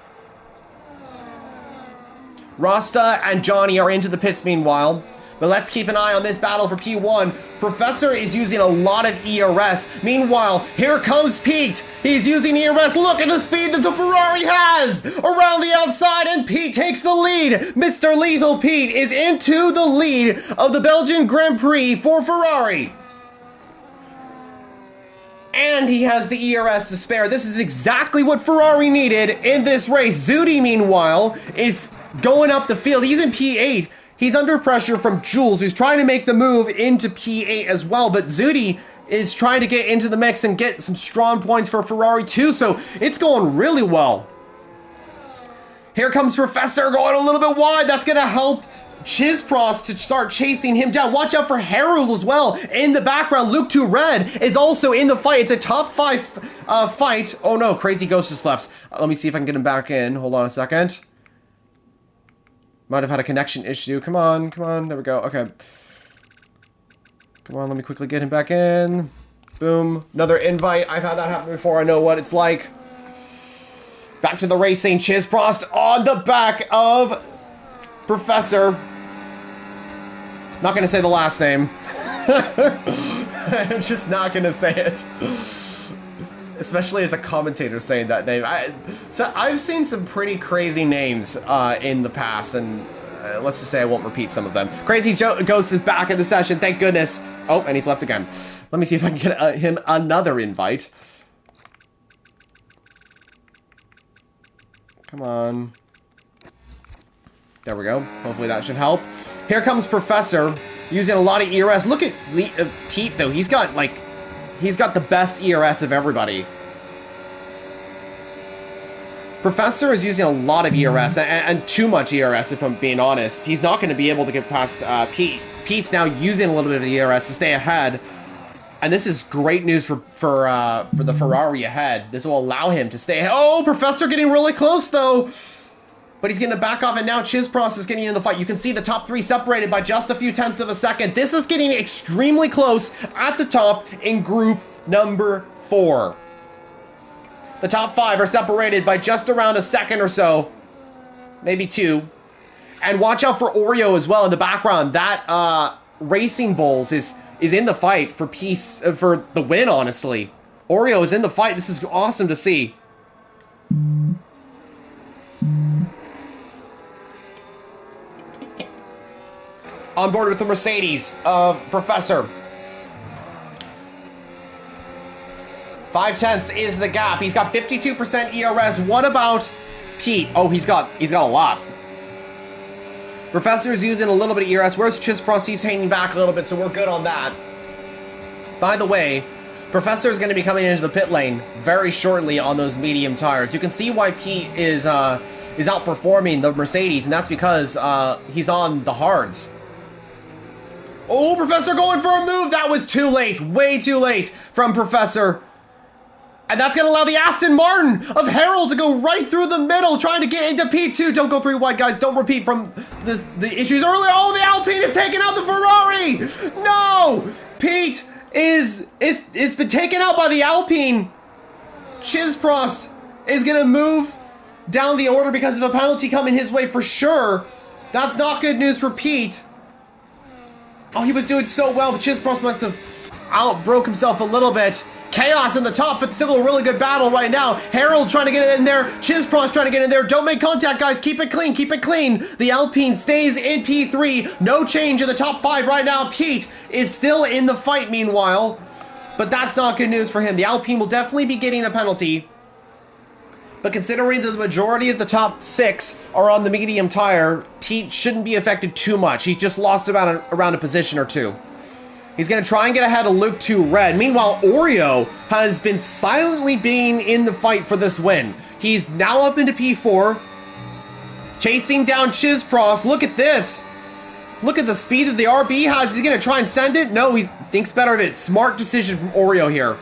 Rasta and Johnny are into the pits meanwhile, but let's keep an eye on this battle for P1. Professor is using a lot of ERS. Meanwhile, here comes Pete. He's using ERS. Look at the speed that the Ferrari has around the outside, and Pete takes the lead. Mr. Lethal Pete is into the lead of the Belgian Grand Prix for Ferrari. and he has the ERS to spare. This is exactly what Ferrari needed in this race. Zudi, meanwhile, is going up the field. He's in P8. He's under pressure from Jules, who's trying to make the move into P8 as well, but Zudi is trying to get into the mix and get some strong points for Ferrari too, so it's going really well. Here comes Professor going a little bit wide. That's going to help Chizpros to start chasing him down. Watch out for Harold as well. In the background, Luke 2 Red is also in the fight. It's a top 5 fight. Oh no, Crazy Ghost just left. Let me see if I can get him back in. Hold on a second. Might have had a connection issue. Come on, come on. There we go. Okay. Come on, let me quickly get him back in. Boom. Another invite. I've had that happen before. I know what it's like. Back to the racing. Chizprost on the back of Professor. Not going to say the last name. I'm just not going to say it. Especially as a commentator saying that name. So I've seen some pretty crazy names in the past, and let's just say I won't repeat some of them. Crazy Ghost is back in the session, thank goodness. Oh, and he's left again. Let me see if I can get him another invite. Come on. There we go. Hopefully that should help. Here comes Professor, using a lot of ERS. Look at Pete, though. He's got the best ERS of everybody. Professor is using a lot of ERS, and too much ERS, if I'm being honest. He's not going to be able to get past Pete. Pete's now using a little bit of the ERS to stay ahead. And this is great news for the Ferrari ahead. This will allow him to stay ahead. Oh, Professor getting really close, though. But he's going to back off, and now Chizpros is getting in the fight. You can see the top 3 separated by just a few tenths of a second. This is getting extremely close at the top in group number 4. The top 5 are separated by just around a second or so. Maybe 2. And watch out for Oreo as well in the background. That Racing Bulls is in the fight for for the win, honestly. Oreo is in the fight. This is awesome to see. On board with the Mercedes of Professor. 5 tenths is the gap. He's got 52% ERS. What about Pete? Oh, he's got a lot. Professor is using a little bit of ERS. Where's Chizpros? He's hanging back a little bit, so we're good on that. By the way, Professor is going to be coming into the pit lane very shortly on those medium tires. You can see why Pete is outperforming the Mercedes, and that's because he's on the hards. Oh, Professor going for a move. That was too late. Way too late from Professor. And that's going to allow the Aston Martin of Harold to go right through the middle, trying to get into P2. Don't go 3 wide, guys. Don't repeat from the issues earlier. Oh, the Alpine has taken out the Ferrari. No! Pete is been taken out by the Alpine. Chizpros is going to move down the order because of a penalty coming his way for sure. That's not good news for Pete. Oh, he was doing so well, but Chizpros must have outbroke himself a little bit. Chaos in the top, but still a really good battle right now. Harold trying to get in there. Chizpros trying to get in there. Don't make contact, guys. Keep it clean. Keep it clean. The Alpine stays in P3. No change in the top 5 right now. Pete is still in the fight, meanwhile. But that's not good news for him. The Alpine will definitely be getting a penalty. But considering that the majority of the top 6 are on the medium tire, Pete shouldn't be affected too much. He just lost around a position or 2. He's going to try and get ahead of Luke 2 Red. Meanwhile, Oreo has been silently being in the fight for this win. He's now up into P4, chasing down Chizpros. Look at this. Look at the speed that the RB has. Is he going to try and send it? No, he thinks better of it. Smart decision from Oreo here.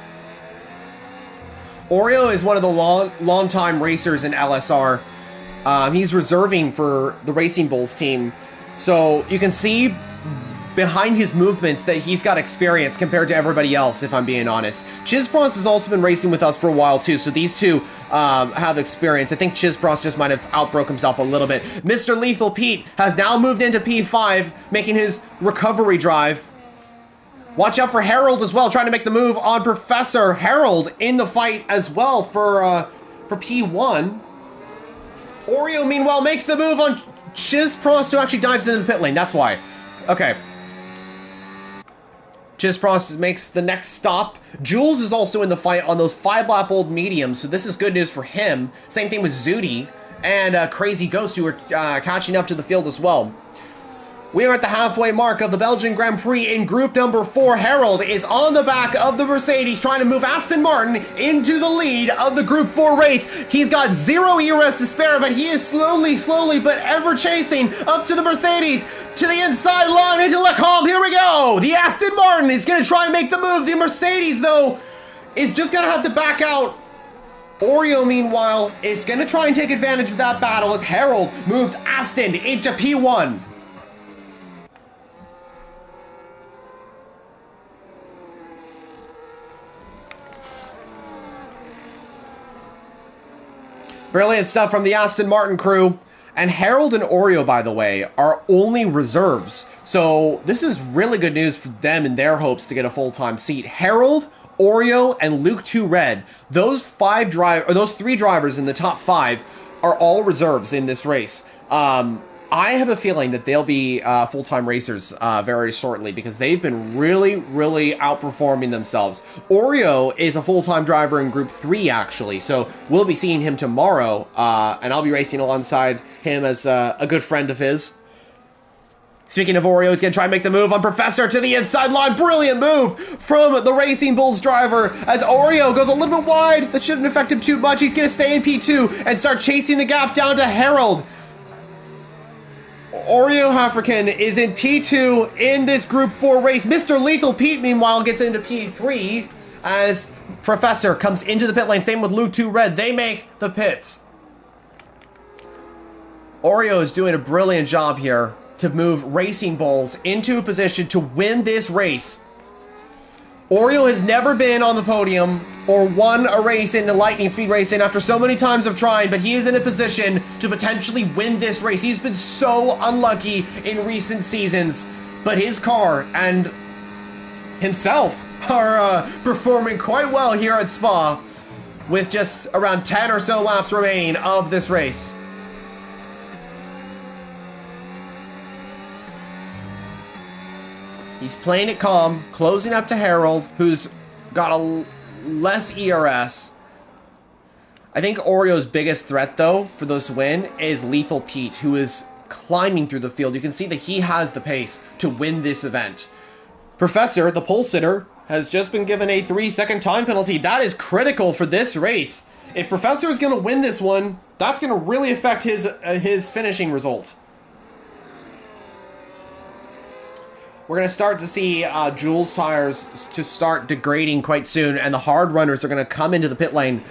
Oreo is one of the long-time racers in LSR. He's reserving for the Racing Bulls team. So you can see behind his movements that he's got experience compared to everybody else, if I'm being honest. Chizpros has also been racing with us for a while too, so these two have experience. I think Chizpros just might have outbroke himself a little bit. Mr. Lethal Pete has now moved into P5, making his recovery drive. Watch out for Harold as well, trying to make the move on Professor. Harold in the fight as well for P1. Oreo, meanwhile, makes the move on Chizpros, who actually dives into the pit lane. That's why. Okay. Chisprost makes the next stop. Jules is also in the fight on those 5-lap-old mediums, so this is good news for him. Same thing with Zudi and Crazy Ghost, who are catching up to the field as well. We are at the halfway mark of the Belgian Grand Prix in group number 4. Harold is on the back of the Mercedes, trying to move Aston Martin into the lead of the group 4 race. He's got 0 ERS to spare, but he is slowly, but ever chasing up to the Mercedes, to the inside line, into Lecombe. Here we go. The Aston Martin is going to try and make the move. The Mercedes, though, is just going to have to back out. Oreo, meanwhile, is going to try and take advantage of that battle as Harold moves Aston into P1. Brilliant stuff from the Aston Martin crew. And Harold and Oreo, by the way, are only reserves. So this is really good news for them in their hopes to get a full-time seat. Harold, Oreo, and Luke 2 Red, those three drivers in the top 5 are all reserves in this race. I have a feeling that they'll be full-time racers very shortly because they've been really outperforming themselves. Oreo is a full-time driver in Group 3, actually, so we'll be seeing him tomorrow, and I'll be racing alongside him as a good friend of his. Speaking of Oreo, he's going to try and make the move on Professor to the inside line. Brilliant move from the Racing Bulls driver as Oreo goes a little bit wide. That shouldn't affect him too much. He's going to stay in P2 and start chasing the gap down to Harold. Oreo African is in P2 in this Group 4 race. Mr. Lethal Pete, meanwhile, gets into P3 as Professor comes into the pit lane. Same with Luke 2 Red. They make the pits. Oreo is doing a brilliant job here to move Racing Bulls into a position to win this race. Oreo has never been on the podium or won a race in the Lightning Speed Racing after so many times of trying, but he is in a position to potentially win this race. He's been so unlucky in recent seasons, but his car and himself are performing quite well here at Spa with just around 10 or so laps remaining of this race. He's playing it calm, closing up to Harold, who's got a less ERS. I think Oreo's biggest threat, though, for this win is Lethal Pete, who is climbing through the field. You can see that he has the pace to win this event. Professor, the pole sitter, has just been given a 3-second time penalty. That is critical for this race. If Professor is going to win this one, that's going to really affect his finishing result. We're going to start to see Jules tires to start degrading quite soon, and the hard runners are going to come into the pit lane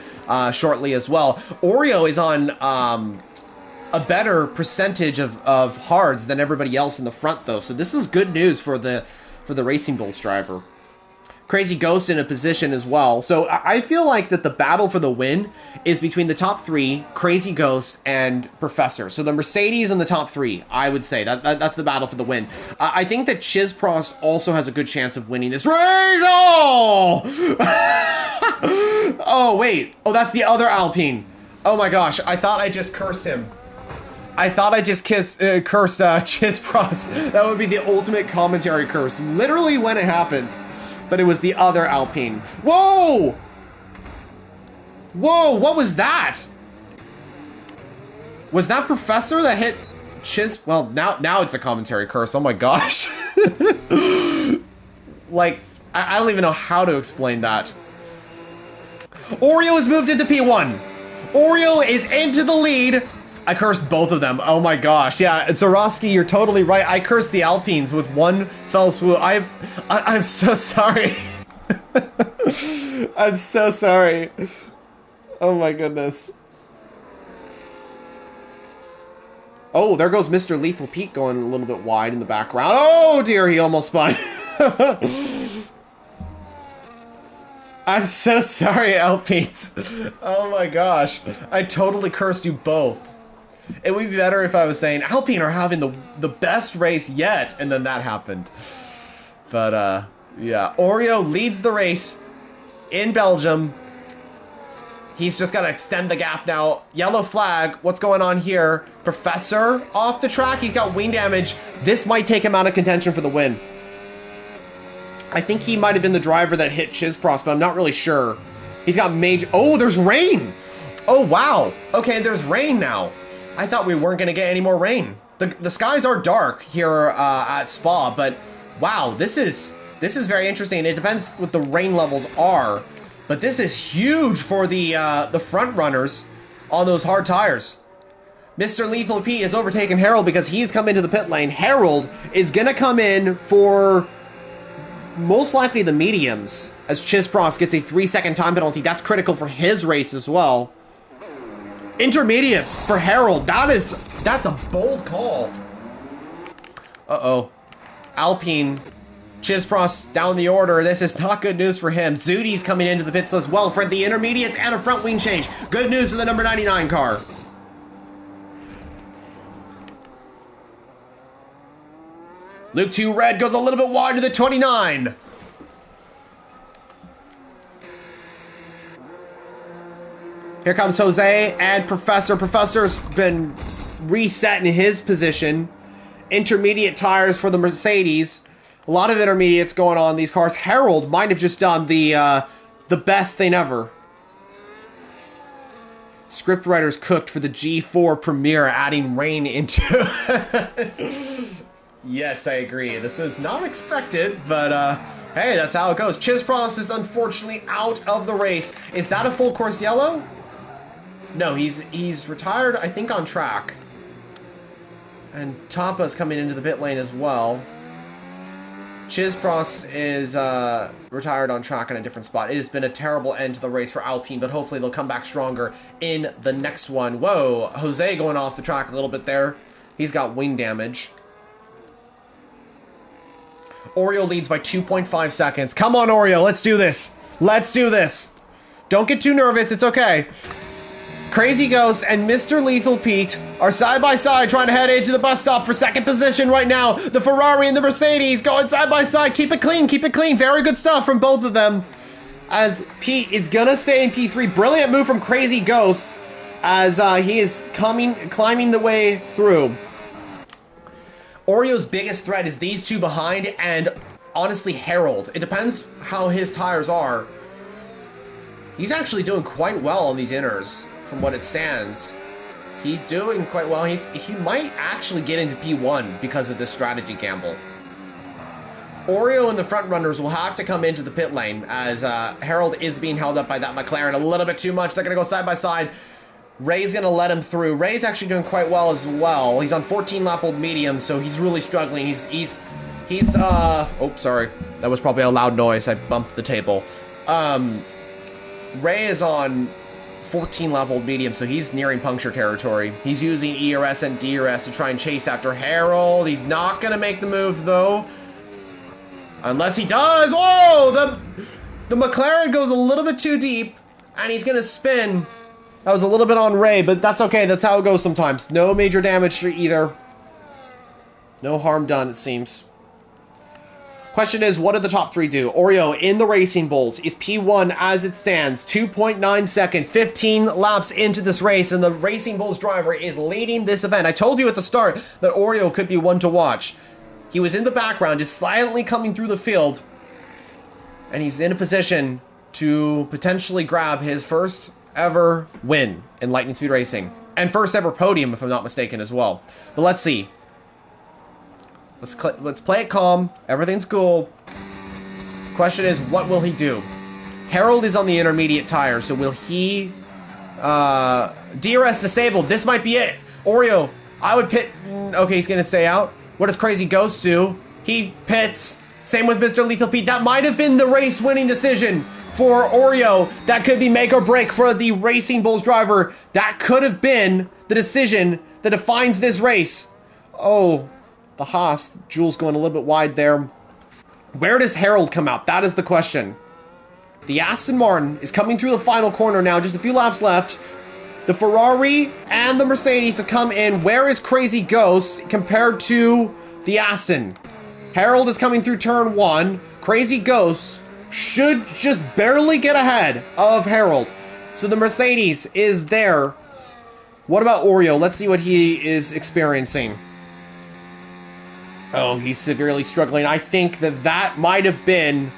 shortly as well. Oreo is on a better percentage of hards than everybody else in the front, though, so this is good news for the Racing Bulls driver. Crazy Ghost in a position as well. So I feel like that the battle for the win is between the top 3, Crazy Ghost, and Professor. So the Mercedes and the top 3, I would say. That's the battle for the win. I think that Chisprost also has a good chance of winning this race. Oh! Oh, wait. Oh, that's the other Alpine. Oh my gosh. I thought I just cursed him. I thought I just cursed Chisprost. That would be the ultimate commentary curse. Literally when it happened. But it was the other Alpine. Whoa! Whoa, what was that? Was that Professor that hit Well, now it's a commentary curse. Oh my gosh. Like, I don't even know how to explain that. Oreo has moved into P1. Oreo is into the lead. I cursed both of them. Oh my gosh. Yeah, Zorowski, you're totally right. I cursed the Alpines with one fell swoop. I'm so sorry. I'm so sorry. Oh my goodness. Oh, there goes Mr. Lethal Pete going a little bit wide in the background. Oh dear, he almost spun. I'm so sorry, Alpines. Oh my gosh. I totally cursed you both. It would be better if I was saying Alpine are having the best race yet, and then that happened. But yeah, Oreo leads the race in Belgium. He's just got to extend the gap now. Yellow flag. What's going on here? Professor off the track. He's got wing damage. This might take him out of contention for the win. I think he might have been the driver that hit Chizpros, but I'm not really sure. He's got major... Oh, there's rain! Oh, wow. Okay, there's rain now. I thought we weren't going to get any more rain. The skies are dark here at Spa, but wow, this is very interesting. It depends what the rain levels are, but this is huge for the front runners on those hard tires. Mr. Lethal Pete has overtaken Harold because he's come into the pit lane. Harold is going to come in for most likely the mediums, as Chizpros gets a 3-second time penalty. That's critical for his race as well. Intermediates for Harold. That's a bold call. Uh-oh. Alpine. Chizpros down the order. This is not good news for him. Zudi's coming into the pits as well for the intermediates and a front wing change. Good news for the number 99 car. Luke 2 Red goes a little bit wide to the 29. Here comes Jose and Professor. Professor's been reset in his position. Intermediate tires for the Mercedes. A lot of intermediates going on in these cars. Harold might have just done the best thing ever. Scriptwriters cooked for the G4 premiere, adding rain into it. Yes, I agree. This was not expected, but hey, that's how it goes. Chizpros is unfortunately out of the race. Is that a full course yellow? No, he's retired, I think, on track. And Tapa's coming into the pit lane as well. Chizpros is retired on track in a different spot. It has been a terrible end to the race for Alpine, but hopefully they'll come back stronger in the next one. Whoa, Jose going off the track a little bit there. He's got wing damage. Oreo leads by 2.5 seconds. Come on, Oreo, let's do this. Let's do this. Don't get too nervous, it's okay. Crazy Ghost and Mr. Lethal Pete are side by side trying to head into the bus stop for second position right now. The Ferrari and the Mercedes going side by side. Keep it clean, keep it clean. Very good stuff from both of them. As Pete is gonna stay in P3. Brilliant move from Crazy Ghost as he is climbing the way through. Oreo's biggest threat is these two behind and honestly Harold. It depends how his tires are. He's actually doing quite well on these inners. From what it stands, he's doing quite well. He might actually get into P1 because of this strategy gamble. Oreo and the front runners will have to come into the pit lane as Harold is being held up by that McLaren a little bit too much. They're going to go side by side. Ray's going to let him through. Ray's actually doing quite well as well. He's on 14 lap old medium, so he's really struggling. He's oh, sorry. That was probably a loud noise. I bumped the table. Ray is on 14 lap old medium, so he's nearing puncture territory. He's using ERS and DRS to try and chase after Harold. He's not going to make the move, though. Unless he does. Whoa! The McLaren goes a little bit too deep, and he's going to spin. That was a little bit on Ray, but that's okay. That's how it goes sometimes. No major damage to either. No harm done, it seems. Question is, what did the top three do? Oreo in the Racing Bulls is P1 as it stands. 2.9 seconds, 15 laps into this race, and the Racing Bulls driver is leading this event. I told you at the start that Oreo could be one to watch. He was in the background, just silently coming through the field, and he's in a position to potentially grab his first ever win in Lightning Speed Racing. And first ever podium, if I'm not mistaken, as well. But let's see. Let's play it calm. Everything's cool. Question is, what will he do? Harold is on the intermediate tire, so will he... DRS disabled. This might be it. Oreo, I would pit... Okay, he's going to stay out. What does Crazy Ghost do? He pits. Same with Mr. Lethal Pete. That might have been the race-winning decision for Oreo. That could be make or break for the Racing Bulls driver. That could have been the decision that defines this race. Oh... The Haas, Jules going a little bit wide there. Where does Harold come out? That is the question. The Aston Martin is coming through the final corner now. Just a few laps left. The Ferrari and the Mercedes have come in. Where is Crazy Ghost compared to the Aston? Harold is coming through turn 1. Crazy Ghost should just barely get ahead of Harold. So the Mercedes is there. What about Oreo? Let's see what he is experiencing. Oh, he's severely struggling. I think that that might have been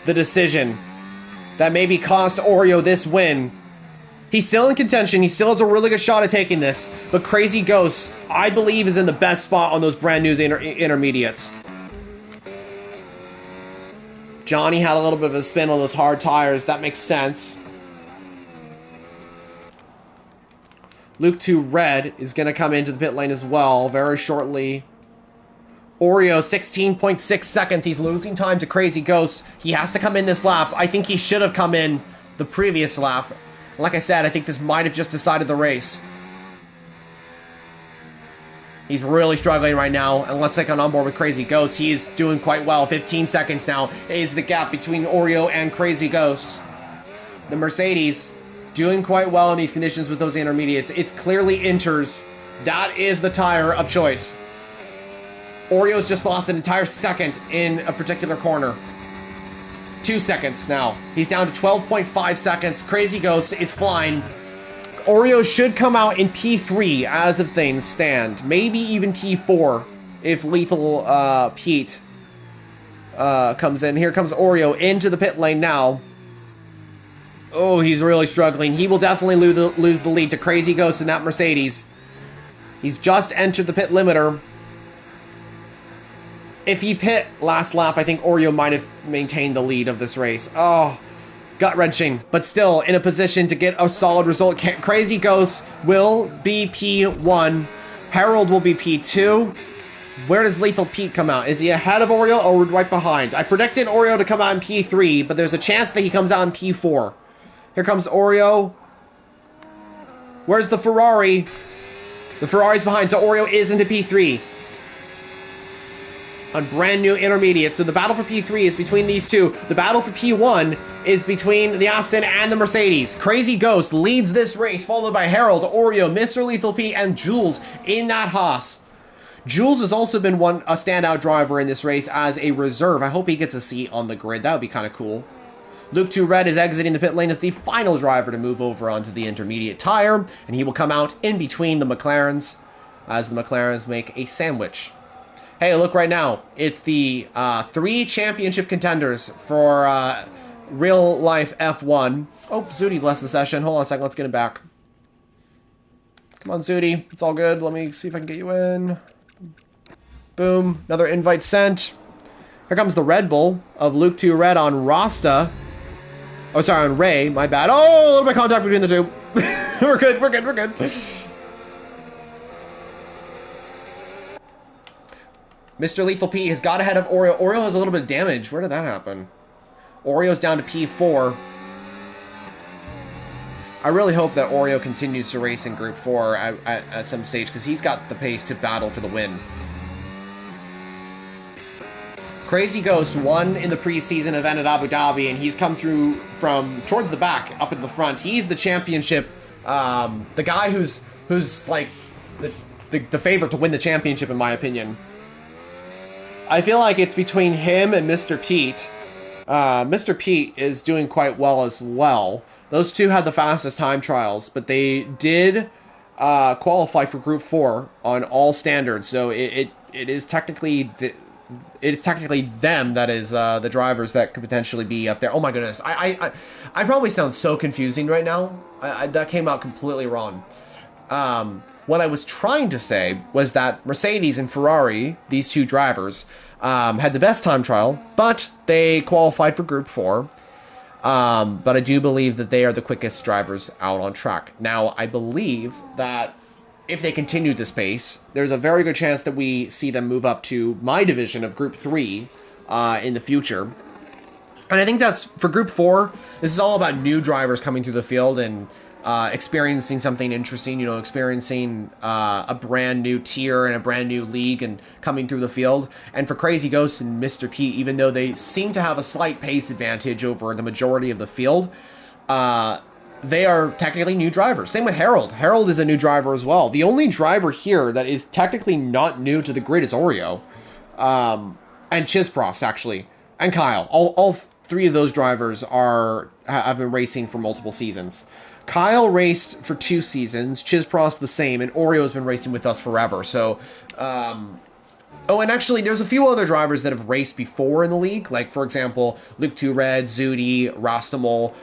the decision that maybe cost Oreo this win. He's still in contention. He still has a really good shot at taking this. But Crazy Ghost, I believe, is in the best spot on those brand new intermediates. Johnny had a little bit of a spin on those hard tires. That makes sense. Luke 2 Red is going to come into the pit lane as well very shortly. Oreo, 16.6 seconds. He's losing time to Crazy Ghost. He has to come in this lap. I think he should have come in the previous lap. Like I said, I think this might have just decided the race. He's really struggling right now, and let's take on board with Crazy Ghost. He is doing quite well. 15 seconds now is the gap between Oreo and Crazy Ghost. The Mercedes doing quite well in these conditions with those intermediates. It's clearly Inters. That is the tire of choice. Oreo's just lost an entire second in a particular corner. 2 seconds now. He's down to 12.5 seconds. Crazy Ghost is flying. Oreo should come out in P3 as of things stand. Maybe even P4 if Lethal Pete comes in. Here comes Oreo into the pit lane now. Oh, he's really struggling. He will definitely lose the lead to Crazy Ghost in that Mercedes. He's just entered the pit limiter. If he pit last lap, I think Oreo might have maintained the lead of this race. Oh, gut-wrenching, but still in a position to get a solid result. Crazy Ghost will be P1. Harold will be P2. Where does Lethal Pete come out? Is he ahead of Oreo or right behind? I predicted Oreo to come out in P3, but there's a chance that he comes out in P4. Here comes Oreo. Where's the Ferrari? The Ferrari's behind, so Oreo is into P3. On brand new intermediate. So the battle for P3 is between these two. The battle for P1 is between the Aston and the Mercedes. Crazy Ghost leads this race, followed by Harold, Oreo, Mr. Lethal P, and Jules in that Haas. Jules has also been a standout driver in this race as a reserve. I hope he gets a seat on the grid. That would be kind of cool. Luke 2 Red is exiting the pit lane as the final driver to move over onto the intermediate tire, and he will come out in between the McLarens as the McLarens make a sandwich. Hey, look right now. It's the 3 championship contenders for real life F1. Oh, Zudi left the session. Hold on a second. Let's get him back. Come on, Zudi. It's all good. Let me see if I can get you in. Boom. Another invite sent. Here comes the Red Bull of Luke 2 Red on Rasta. Oh, sorry, on Ray. My bad. Oh, a little bit of contact between the two. We're good. We're good. We're good. Mr. Lethal P has got ahead of Oreo. Oreo has a little bit of damage. Where did that happen? Oreo's down to P4. I really hope that Oreo continues to race in Group 4 at some stage, because he's got the pace to battle for the win. Crazy Ghost won in the preseason event at Abu Dhabi, and he's come through from towards the back, up in the front. He's the championship, the guy who's like the favorite to win the championship, in my opinion. I feel like it's between him and Mr. Pete. Mr. Pete is doing quite well as well. Those two had the fastest time trials, but they did qualify for Group 4 on all standards. So it is technically them that is the drivers that could potentially be up there. Oh my goodness, I probably sound so confusing right now. That came out completely wrong. What I was trying to say was that Mercedes and Ferrari, these two drivers, had the best time trial, but they qualified for Group 4. But I do believe that they are the quickest drivers out on track. Now, I believe that if they continue this pace, there's a very good chance that we see them move up to my division of Group 3 in the future. And I think that's, for Group 4, this is all about new drivers coming through the field and experiencing something interesting, you know, experiencing a brand new tier and a brand new league and coming through the field. And for Crazy Ghost and Mr. P, even though they seem to have a slight pace advantage over the majority of the field, they are technically new drivers. Same with Harold. Harold is a new driver as well. The only driver here that is technically not new to the grid is Oreo. And Chizpros, actually. And Kyle. All 3 of those drivers have been racing for multiple seasons. Kyle raced for 2 seasons, Chizpros the same, and Oreo has been racing with us forever. So, Oh, and actually, there's a few other drivers that have raced before in the league. Like, for example, Luke Red, Zudi, Rostamol,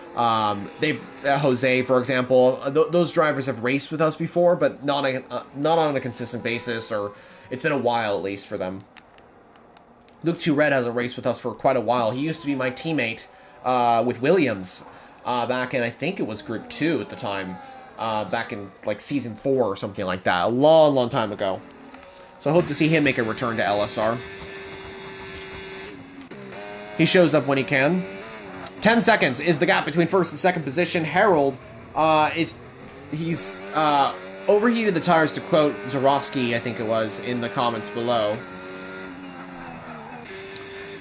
Jose, for example. Those drivers have raced with us before, but not on a consistent basis, or it's been a while at least for them. Luke Red hasn't raced with us for quite a while. He used to be my teammate with Williams back in, I think it was Group 2 at the time, back in like Season 4 or something like that, a long, long time ago. So I hope to see him make a return to LSR. He shows up when he can. 10 seconds is the gap between first and second position. Harold he's overheated the tires, to quote Zarowski, I think it was, in the comments below.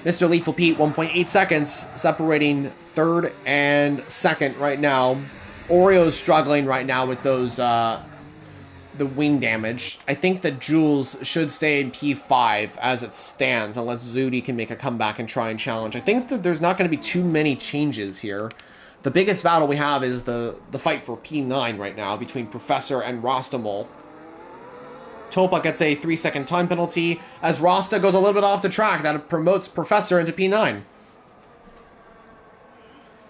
Mr. Lethal Pete, 1.8 seconds, separating third and second right now. Oreo's struggling right now with those the wing damage. I think that Jules should stay in P5 as it stands, unless Zudi can make a comeback and try and challenge. I think that there's not going to be too many changes here. The biggest battle we have is the fight for P9 right now between Professor and Rostamol. Topa gets a 3-second time penalty as Rasta goes a little bit off the track. That promotes Professor into P9.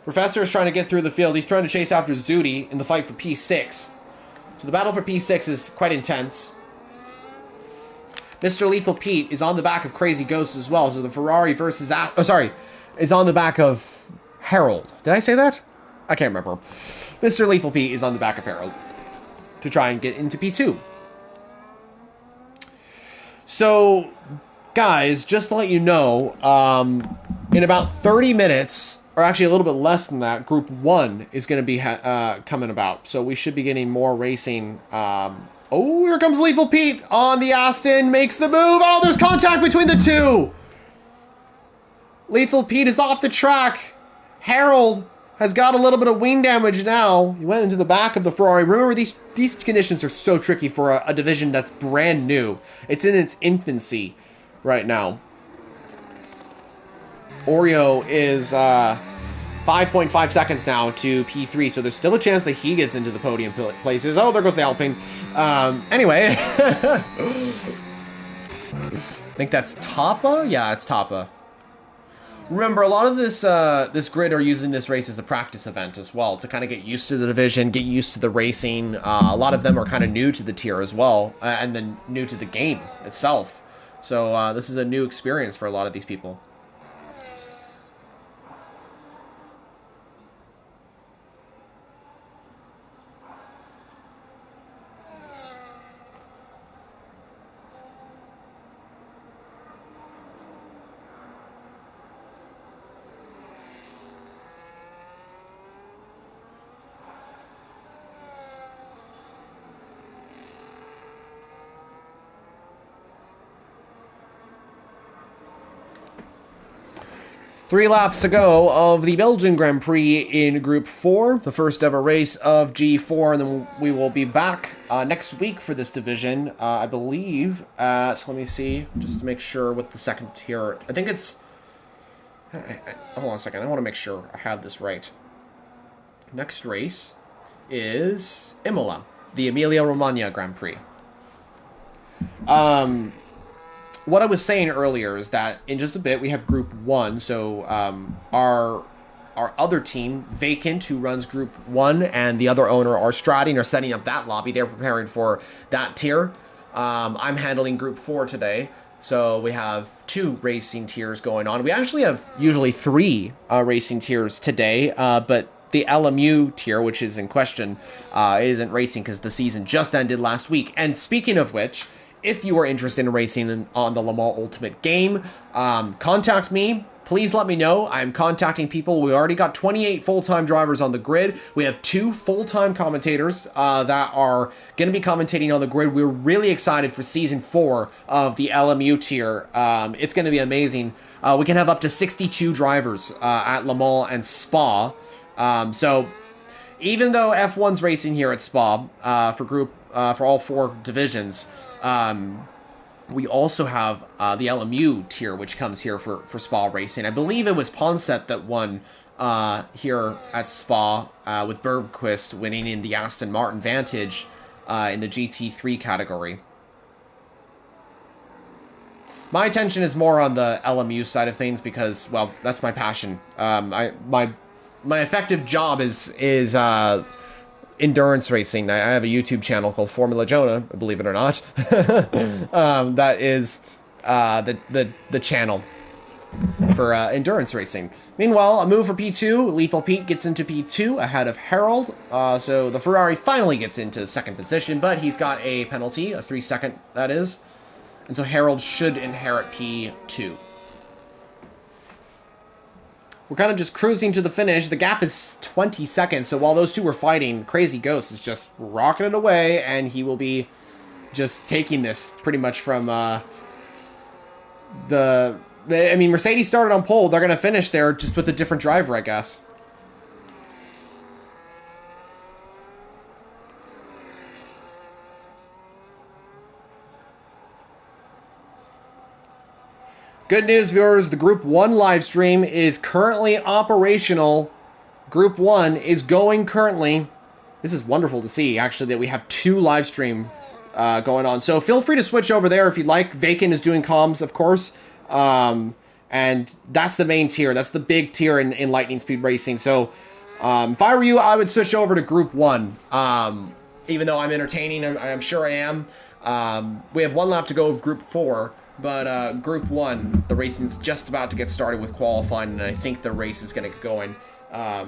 Professor is trying to get through the field. He's trying to chase after Zudi in the fight for P6. So the battle for P6 is quite intense. Mr. Lethal Pete is on the back of Crazy Ghost as well. So the Ferrari versus... is on the back of Harold. Did I say that? I can't remember. Mr. Lethal Pete is on the back of Harold to try and get into P2. So, guys, just to let you know, in about 30 minutes... or actually a little bit less than that, Group 1 is going to be coming about. So we should be getting more racing. Oh, here comes Lethal Pete on the Aston, makes the move. Oh, there's contact between the two. Lethal Pete is off the track. Harold has got a little bit of wing damage now. He went into the back of the Ferrari. Remember, these conditions are so tricky for a division that's brand new. It's in its infancy right now. Oreo is 5.5 seconds now to P3, so there's still a chance that he gets into the podium places. Oh, there goes the Alpine. Anyway. I think that's Tapa? Yeah, it's Tapa. Remember, a lot of this grid are using this race as a practice event as well, to kind of get used to the division, get used to the racing. A lot of them are kind of new to the tier as well, and then new to the game itself. So this is a new experience for a lot of these people. Three laps to go of the Belgian Grand Prix in Group 4, the first ever race of G4, and then we will be back next week for this division, I believe, at, let me see, just to make sure with the second tier. I think it's, hold on a second, I want to make sure I have this right. Next race is Imola, the Emilia-Romagna Grand Prix. What I was saying earlier is that in just a bit we have Group 1, so our other team, Vacant, who runs Group 1, and the other owner, our Strading, are setting up that lobby. They're preparing for that tier. I'm handling Group 4 today, so we have 2 racing tiers going on. We actually have usually 3 racing tiers today, but the LMU tier, which is in question, isn't racing because the season just ended last week. And speaking of which, if you are interested in racing on the Le Mans Ultimate game, contact me. Please let me know. I'm contacting people. We already got 28 full-time drivers on the grid. We have 2 full-time commentators that are going to be commentating on the grid. We're really excited for Season 4 of the LMU tier. It's going to be amazing. We can have up to 62 drivers at Le Mans and Spa. So even though F1's racing here at Spa for all 4 divisions, we also have the LMU tier, which comes here for Spa racing. I believe it was Ponset that won here at Spa, with Bergquist winning in the Aston Martin Vantage in the GT3 category. My attention is more on the LMU side of things because, well, that's my passion. My effective job is endurance racing. I have a YouTube channel called Formula Jonah, believe it or not. That is the channel for endurance racing. Meanwhile, a move for P2. Lethal Pete gets into P2 ahead of Harold. So the Ferrari finally gets into second position, but he's got a penalty, a 3-second that is. And so Harold should inherit P2. We're kind of just cruising to the finish. The gap is 20 seconds, so while those two were fighting, Crazy Ghost is just rocking it away, and he will be just taking this pretty much from Mercedes started on pole. They're going to finish there just with a different driver, I guess. Good news, viewers. The Group 1 live stream is currently operational. Group 1 is going currently. This is wonderful to see, actually, that we have 2 live stream going on. So feel free to switch over there if you'd like. Vacant is doing comms, of course. And that's the main tier. That's the big tier in Lightning Speed Racing. So if I were you, I would switch over to Group 1. Even though I'm entertaining, I'm sure I am. We have 1 lap to go of Group 4. But Group 1, the racing's just about to get started with qualifying, and I think the race is going to get going. I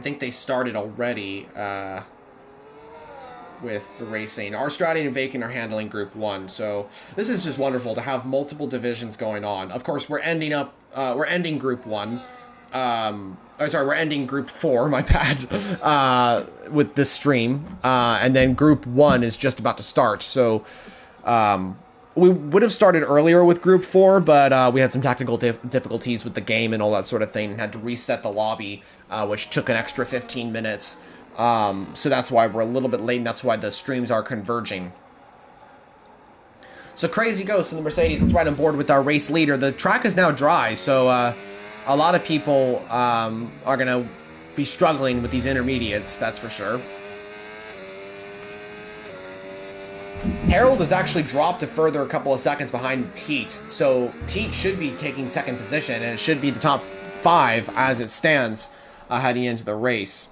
think they started already with the racing. Our Strati and Vacant are handling Group 1, so this is just wonderful to have multiple divisions going on. Of course, we're ending Group 1. We're ending Group 4, my bad, with this stream. And then Group 1 is just about to start, so... we would have started earlier with Group 4, but we had some technical difficulties with the game and all that sort of thing, and had to reset the lobby, which took an extra 15 minutes. So that's why we're a little bit late, and that's why the streams are converging. So Crazy Ghost in the Mercedes is right on board with our race leader. The track is now dry, so a lot of people are going to be struggling with these intermediates, that's for sure. Harold has actually dropped a further couple of seconds behind Pete, so Pete should be taking second position, and it should be the top 5 as it stands heading into the race.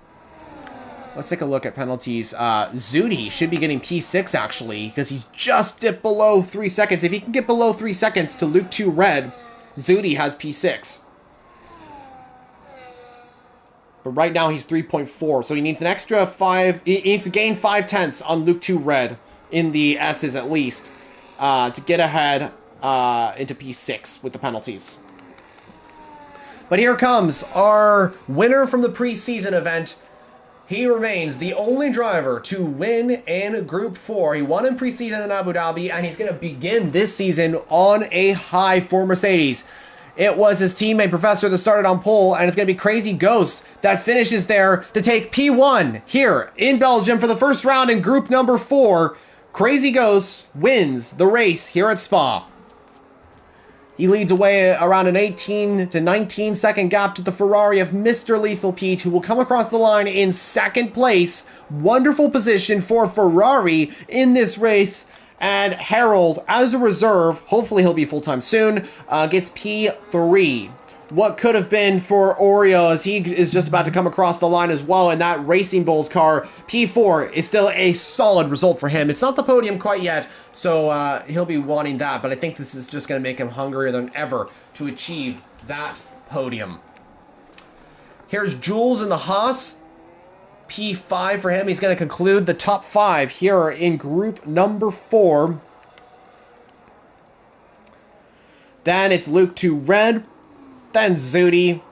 Let's take a look at penalties. Zudi should be getting P6, actually, because he's just dipped below 3 seconds. If he can get below 3 seconds to Luke 2 Red, Zudi has P6. But right now he's 3.4, so he needs an extra 5. He needs to gain 5 tenths on Luke 2 Red. In the S's at least, to get ahead into P6 with the penalties. But here comes our winner from the preseason event. He remains the only driver to win in Group 4. He won in preseason in Abu Dhabi, and he's going to begin this season on a high for Mercedes. It was his teammate, Professor, that started on pole, and it's going to be Crazy Ghost that finishes there to take P1 here in Belgium for the first round in Group number 4. Crazy Ghost wins the race here at Spa. He leads away around an 18 to 19 second gap to the Ferrari of Mr. Lethal Pete, who will come across the line in second place. Wonderful position for Ferrari in this race. And Harold, as a reserve, hopefully he'll be full-time soon, gets P3. What could have been for Oreo, as he is just about to come across the line as well in that Racing Bulls car. P4 is still a solid result for him. It's not the podium quite yet, so he'll be wanting that, but I think this is just going to make him hungrier than ever to achieve that podium. Here's Jules in the Haas. P5 for him. He's going to conclude the top 5 here in Group number 4. Then it's Luke 2 Red. Then Zudi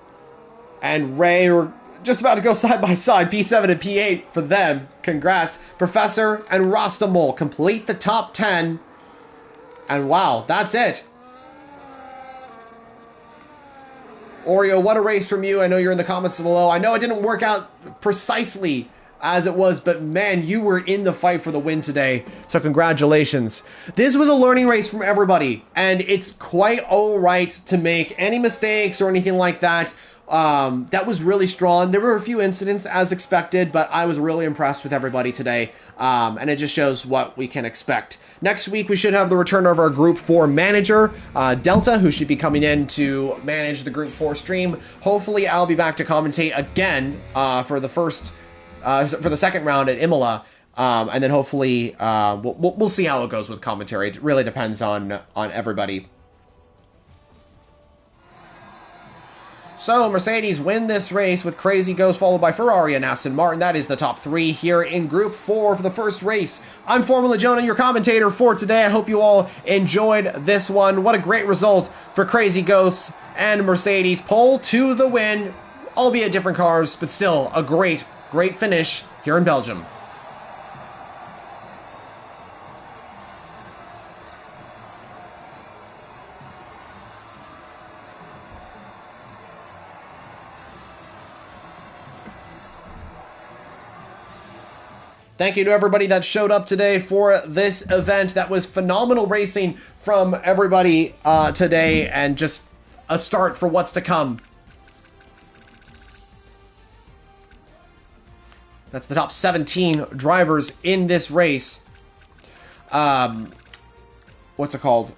and Ray are just about to go side by side. P7 and P8 for them. Congrats. Professor and Rastamol complete the top 10. And wow, that's it. Oreo, what a race from you. I know you're in the comments below. I know it didn't work out precisely as it was, but man, you were in the fight for the win today. So congratulations. This was a learning race from everybody, and it's quite all right to make any mistakes or anything like that. That was really strong. There were a few incidents as expected, but I was really impressed with everybody today, and it just shows what we can expect. Next week, we should have the return of our Group 4 manager, Delta, who should be coming in to manage the Group 4 stream. Hopefully, I'll be back to commentate again for the second round at Imola. And then hopefully we'll see how it goes with commentary. It really depends on everybody. So Mercedes win this race with Crazy Ghost followed by Ferrari and Aston Martin. That is the top three here in Group 4 for the first race. I'm Formula Jonah, your commentator for today. I hope you all enjoyed this one. What a great result for Crazy Ghost and Mercedes. Pole to the win, albeit different cars, but still a great finish here in Belgium. Thank you to everybody that showed up today for this event. That was phenomenal racing from everybody today, and just a start for what's to come. That's the top 17 drivers in this race. What's it called?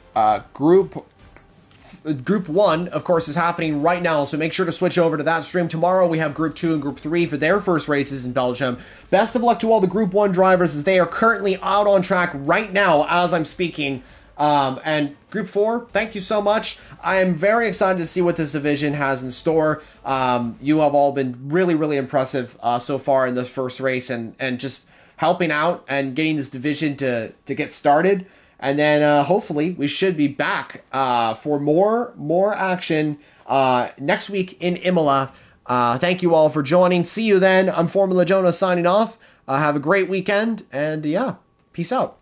Group 1, of course, is happening right now, so make sure to switch over to that stream. Tomorrow we have Group 2 and Group 3 for their first races in Belgium. Best of luck to all the Group 1 drivers as they are currently out on track right now as I'm speaking. And Group 4, thank you so much. I am very excited to see what this division has in store. You have all been really impressive so far in the first race, and just helping out and getting this division to get started. And then hopefully we should be back for more action next week in Imola. Thank you all for joining. See you then. I'm Formula Jonah signing off. Have a great weekend, and yeah, peace out.